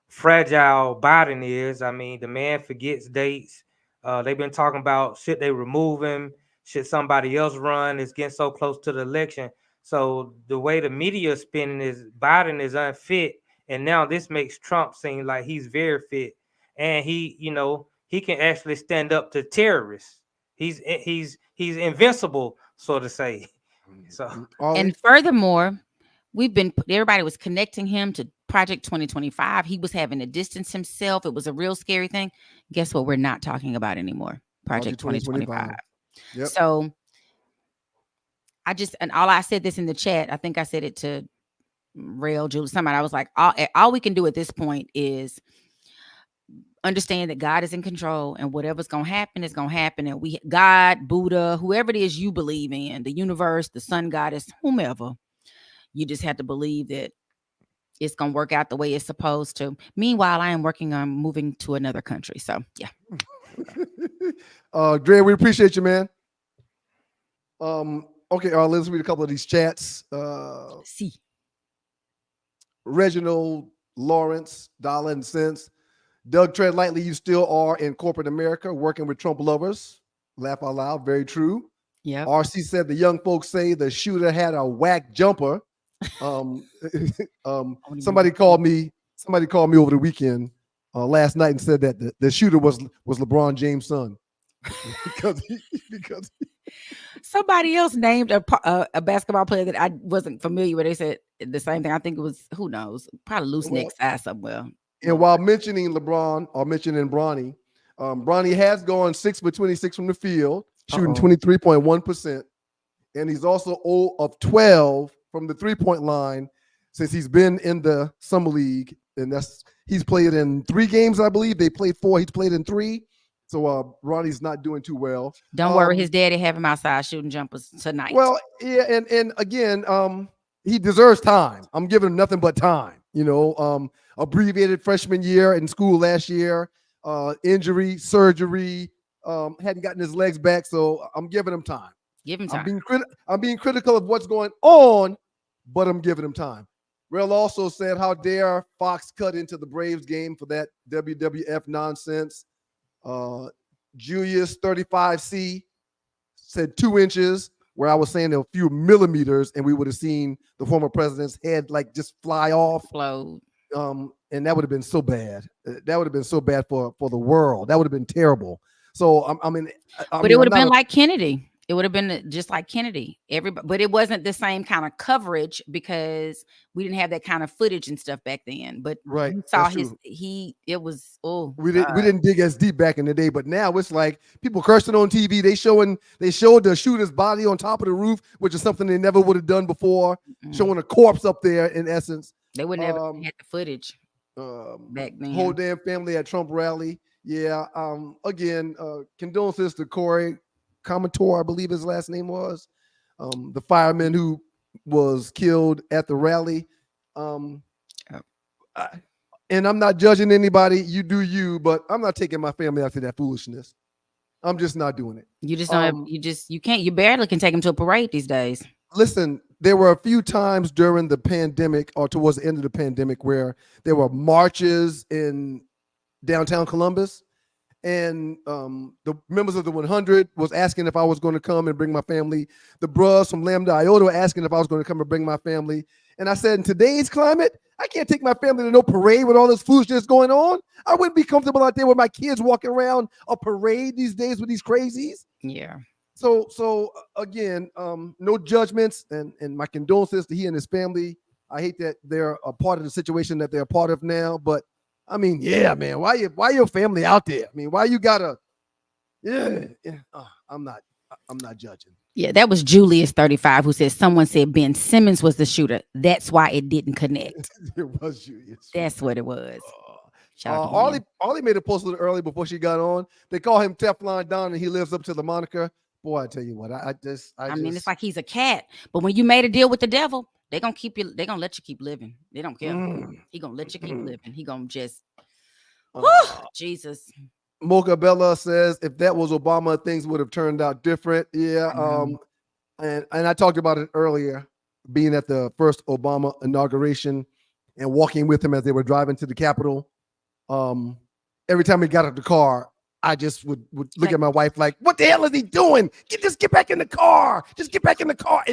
fragile Biden is. I mean, the man forgets dates. They've been talking about should they remove him? Should somebody else run? It's getting so close to the election. So the way the media is spinning is Biden is unfit, and now this makes Trump seem like he's very fit, and he can actually stand up to terrorists. He's invincible, so to say. So and furthermore, everybody was connecting him to Project 2025. He was having to distance himself. It was a real scary thing. Guess what? We're not talking about anymore. Project 2025. Yep. So and all I said this in the chat, I think I said it to Rail, Julie, somebody. I was like, all we can do at this point is understand that God is in control, and whatever's going to happen is going to happen. And God, Buddha, whoever it is you believe in, the universe, the sun goddess, whomever, you just have to believe that it's going to work out the way it's supposed to. Meanwhile, I am working on moving to another country. So, yeah. Dre, we appreciate you, man. Okay, let's read a couple of these chats. See. Reginald Lawrence, dollar and cents. Doug, tread lightly. You still are in corporate America working with Trump lovers. Laugh out loud. Very true. Yep. RC said the young folks say the shooter had a whack jumper. Somebody called me over the weekend last night and said that the shooter was LeBron James' son. because somebody else named a basketball player that I wasn't familiar with. They said the same thing. I think it was, who knows, probably loose neck size somewhere. And while mentioning LeBron or mentioning Bronny, Bronny has gone 6 for 26 from the field, shooting 23.1%. And he's also 0 of 12 from the 3-point line since he's been in the summer league. And he's played in 3 games, I believe. They played 4. He's played in 3. So Ronnie's not doing too well. Don't worry, his daddy have him outside shooting jumpers tonight. Well, yeah, and again, he deserves time. I'm giving him nothing but time. Abbreviated freshman year in school last year, injury, surgery, hadn't gotten his legs back, so I'm giving him time. Give him time. I'm being critical of what's going on, but I'm giving him time. Rel also said, how dare Fox cut into the Braves game for that WWF nonsense. Julius 35C said 2 inches, where I was saying a few millimeters, and we would have seen the former president's head like just fly off. Explode. And that would have been so bad. That would have been so bad for the world. That would have been terrible. So but it would have been like Kennedy. It would have been just like Kennedy. But it wasn't the same kind of coverage because we didn't have that kind of footage and stuff back then. But right, you saw we didn't dig as deep back in the day. But now it's like people cursing on TV. They showed the shooter's body on top of the roof, which is something they never would have done before. Showing a corpse up there, in essence. They would never had the footage back then. Whole damn family at Trump rally. Yeah. Again, condolences to Corey Comator, I believe his last name was, the fireman who was killed at the rally. And I'm not judging anybody. You do you, but I'm not taking my family out to that foolishness. I'm just not doing it. You just don't you barely can take them to a parade these days. Listen, there were a few times during the pandemic or towards the end of the pandemic where there were marches in downtown Columbus. And the members of the 100 was asking if I was going to come and bring my family. The bros from Lambda Iota were asking if I was going to come and bring my family. And I said, in today's climate, I can't take my family to no parade with all this foolishness going on. I wouldn't be comfortable out there with my kids walking around a parade these days with these crazies. Yeah. So again, no judgments and my condolences to he and his family. I hate that they're a part of the situation that they're a part of now, but I mean, yeah, man. Why your family out there? I mean, why you gotta? Yeah. I'm not judging. Yeah, that was Julius 35 who said someone said Ben Simmons was the shooter. That's why it didn't connect. It was Julius. That's what it was. Arlie made a post a little early before she got on. They call him Teflon Don, and he lives up to the moniker. Boy, I tell you what, I mean, it's like he's a cat. But when you made a deal with the devil, they're gonna keep you. They're gonna let you keep living. They don't care. He gonna let you keep living. He gonna just. Jesus. Mocha Bella says if that was Obama, things would have turned out different. Yeah. And I talked about it earlier, being at the first Obama inauguration and walking with him as they were driving to the Capitol. Every time he got out of the car, I just would look at my wife like, what the hell is he doing? Just get back in the car. Just get back in the car.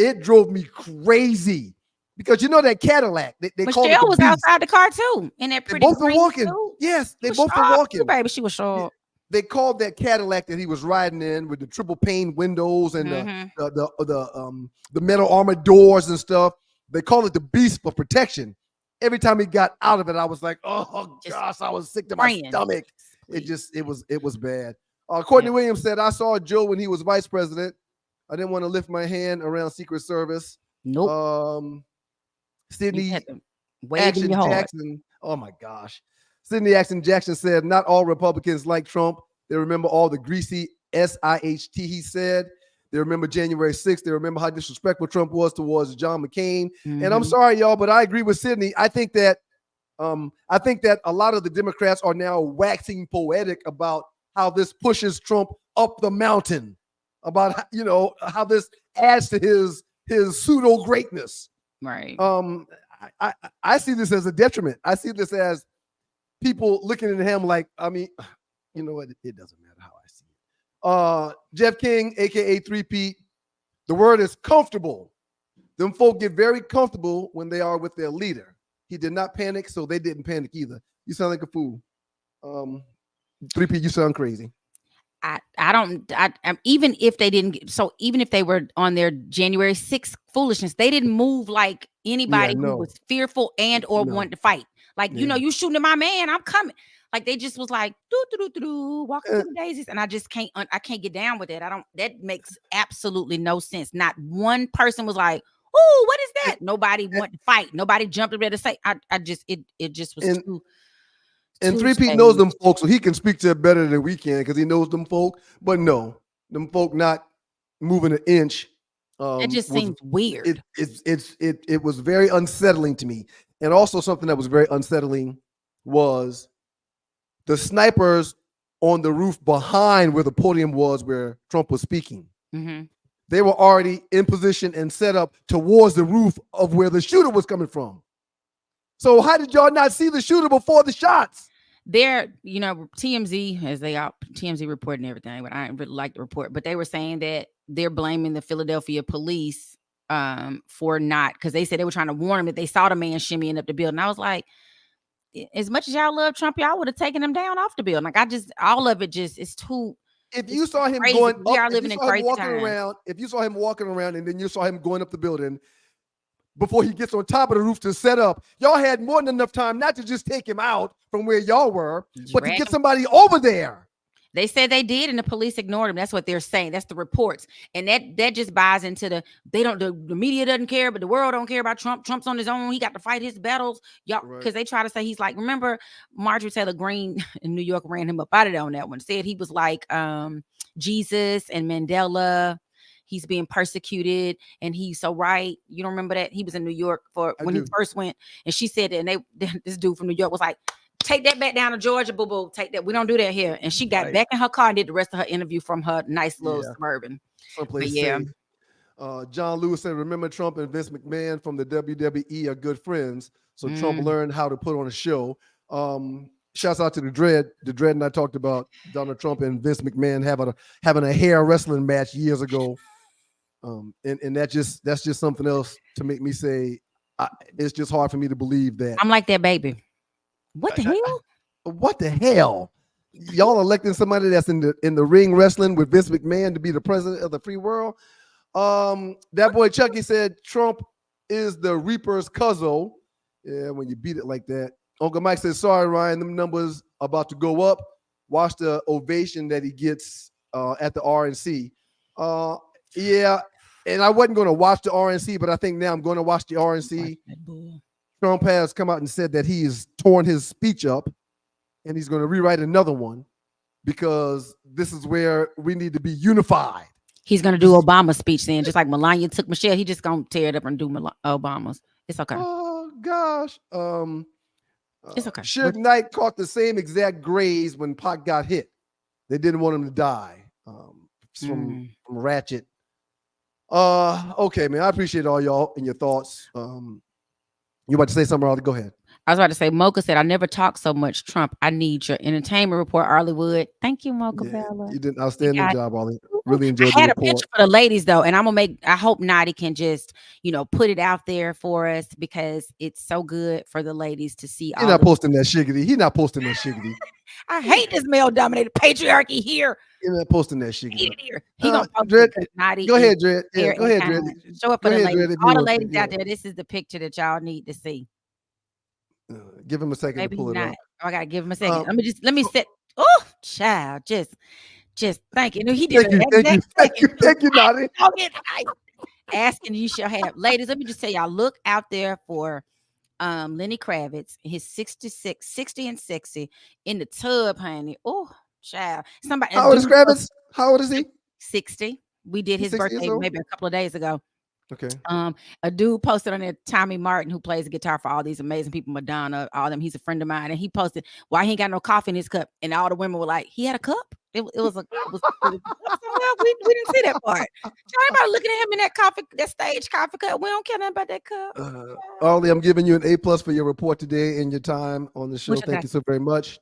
It drove me crazy because you know that Cadillac. They called it the was Beast. outside the car too. In that pretty. They both were walking. Suit. Yes, they both were walking. Baby, she was short. They called that Cadillac that he was riding in with the triple pane windows and the metal armored doors and stuff. They called it the Beast for protection. Every time he got out of it, I was like, oh gosh, I was sick to my stomach. It was bad. Courtney Williams said, I saw Joe when he was vice president. I didn't want to lift my hand around Secret Service. Nope. Sydney Action Jackson. Oh my gosh. Sydney Action Jackson said, not all Republicans like Trump. They remember all the greasy SIHT he said. They remember January 6th. They remember how disrespectful Trump was towards John McCain. And I'm sorry, y'all, but I agree with Sydney. I think that a lot of the Democrats are now waxing poetic about how this pushes Trump up the mountain, about how this adds to his pseudo greatness. Right. I see this as a detriment. I see this as people looking at him like, I mean, you know what? It doesn't matter how I see it. Jeff King, aka 3P, the word is comfortable. Them folk get very comfortable when they are with their leader. He did not panic, so they didn't panic either. You sound like a fool. 3P, you sound crazy. Even if they didn't, so even if they were on their January 6th foolishness, they didn't move like anybody who was fearful and or wanted to fight. Like, you shooting at my man, I'm coming. Like they just was like, walking through the daisies. And I just can't get down with it. That makes absolutely no sense. Not one person was like, oh, what is that? Nobody wanted to fight. Nobody jumped up there to say, it just was too. And 3P knows them folks, so he can speak to it better than we can because he knows them folk. But no, them folk not moving an inch. It just seems weird. It was very unsettling to me. And also something that was very unsettling was the snipers on the roof behind where the podium was where Trump was speaking. Mm-hmm. They were already in position and set up towards the roof of where the shooter was coming from. So how did y'all not see the shooter before the shots? They're, TMZ, TMZ reporting everything, but I didn't really like the report. But they were saying that they're blaming the Philadelphia police for not, because they said they were trying to warn them that they saw the man shimmying up the building. I was like, as much as y'all love Trump, y'all would have taken him down off the building. Like all of it it's too. If you saw him crazy. going up, we are living in crazy times. If you saw him walking around and then you saw him going up the building before he gets on top of the roof to set up, y'all had more than enough time not to just take him out from where y'all were, but to get somebody over there. They said they did, and the police ignored him. That's what they're saying. That's the reports. And that just buys into the media doesn't care, but the world don't care about Trump. Trump's on his own. He got to fight his battles. Y'all, because they try to say he's like, remember Marjorie Taylor Greene in New York ran him up out of there on that one. Said he was like Jesus and Mandela. He's being persecuted and he's so right. You don't remember that? He was in New York when he first went, and she said that, and this dude from New York was like, take that back down to Georgia, boo-boo. Take that. We don't do that here. And she got back in her car and did the rest of her interview from her nice little Suburban. Someplace safe. John Lewis said, remember Trump and Vince McMahon from the WWE are good friends. So Trump learned how to put on a show. Shouts out to the Dread. The Dread and I talked about Donald Trump and Vince McMahon having a hair wrestling match years ago. And that's just something else to make me say it's just hard for me to believe that. I'm like that baby. What the hell? What the hell? Y'all electing somebody that's in the ring wrestling with Vince McMahon to be the president of the free world. That boy Chucky said Trump is the Reaper's cousin. Yeah, when you beat it like that. Uncle Mike says, sorry, Ryan, them numbers about to go up. Watch the ovation that he gets at the RNC. Yeah, and I wasn't going to watch the RNC, but I think now I'm going to watch the RNC. Trump has come out and said that he has torn his speech up and he's going to rewrite another one because this is where we need to be unified. He's going to do Obama's speech then, just like Melania took Michelle. He just going to tear it up and do Obama's. It's okay. Oh, gosh. It's okay. Suge Knight caught the same exact graze when Pac got hit. They didn't want him to die from Ratchet. Okay, man. I appreciate all y'all and your thoughts. You about to say something, Arlie? Go ahead. I was about to say, Mocha said, I never talk so much, Trump. I need your entertainment report, Arlie Wood. Thank you, Mocha Bella. You did an outstanding job, Arlie. Really enjoyed I had the a report. picture for the ladies, though, and I hope Nadi can just, put it out there for us because it's so good for the ladies to see. He's not posting that shiggity. He's not posting that shiggity. I hate this male-dominated patriarchy here. He's not posting that shiggity. He gonna post Dread, Nadi. go ahead, Dread. Yeah, go ahead, Dread. Show up for the ladies. Dread, all the ladies out there, this is the picture that y'all need to see. Give him a second Maybe to pull it not. up. I gotta give him a second. Let me set. Oh, child, just thank you. No, he did. Thank you, Nadi. Asking you shall have, ladies. Let me just tell y'all, look out there for Lenny Kravitz, his 60 and sexy in the tub, honey. Oh, child. Somebody. How old is Kravitz? How old is he? 60. We did his birthday maybe a couple of days ago. Okay. A dude posted on there, Tommy Martin, who plays the guitar for all these amazing people, Madonna, all them. He's a friend of mine, and he posted why he ain't got no coffee in his cup, and all the women were like, "He had a cup." It was well, we didn't see that part. Everybody looking at him in that stage coffee cup. We don't care nothing about that cup. Arlie, I'm giving you an A+ for your report today and your time on the show. Thank you so very much.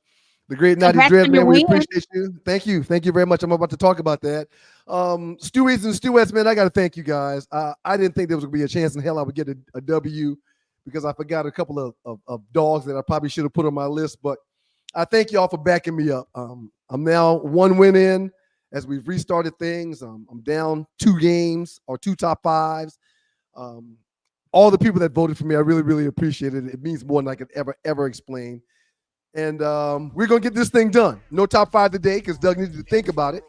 The great Natty Dread, man, we appreciate you. Thank you. Thank you very much. I'm about to talk about that. Stewies and Stewettes, man, I got to thank you guys. I didn't think there was going to be a chance in hell I would get a W because I forgot a couple of dogs that I probably should have put on my list. But I thank y'all for backing me up. I'm now 1 win in as we've restarted things. I'm down 2 games or 2 top 5s. All the people that voted for me, I really, really appreciate it. It means more than I could ever explain. And we're going to get this thing done. No top 5 today because Doug needed to think about it.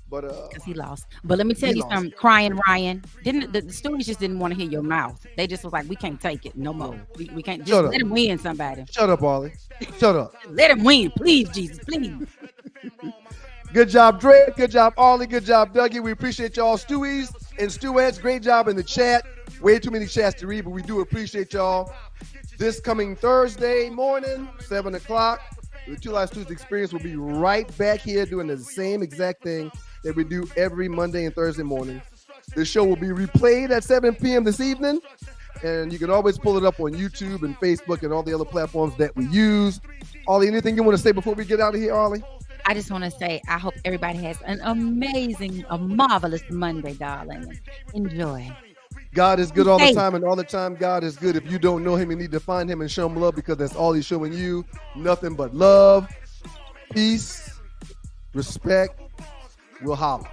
But because he lost. But let me tell you something, crying Ryan. The Stewies just didn't want to hear your mouth. They just was like, we can't take it no more. We can't just let him win somebody. Shut up, Arlie. Shut up. Let him win, please, Jesus, please. Good job, Dre. Good job, Arlie. Good job, Dougie. We appreciate y'all. Stewies and Stewettes, great job in the chat. Way too many chats to read, but we do appreciate y'all. This coming Thursday morning, 7 o'clock, the Two Lives Tuesday Experience will be right back here doing the same exact thing that we do every Monday and Thursday morning. The show will be replayed at 7 p.m. this evening, and you can always pull it up on YouTube and Facebook and all the other platforms that we use. Arlie, anything you want to say before we get out of here, Arlie? I just want to say I hope everybody has an amazing, marvelous Monday, darling. Enjoy. God is good all the time, and all the time God is good. If you don't know him, you need to find him and show him love because that's all he's showing you. Nothing but love, peace, respect. We'll holler.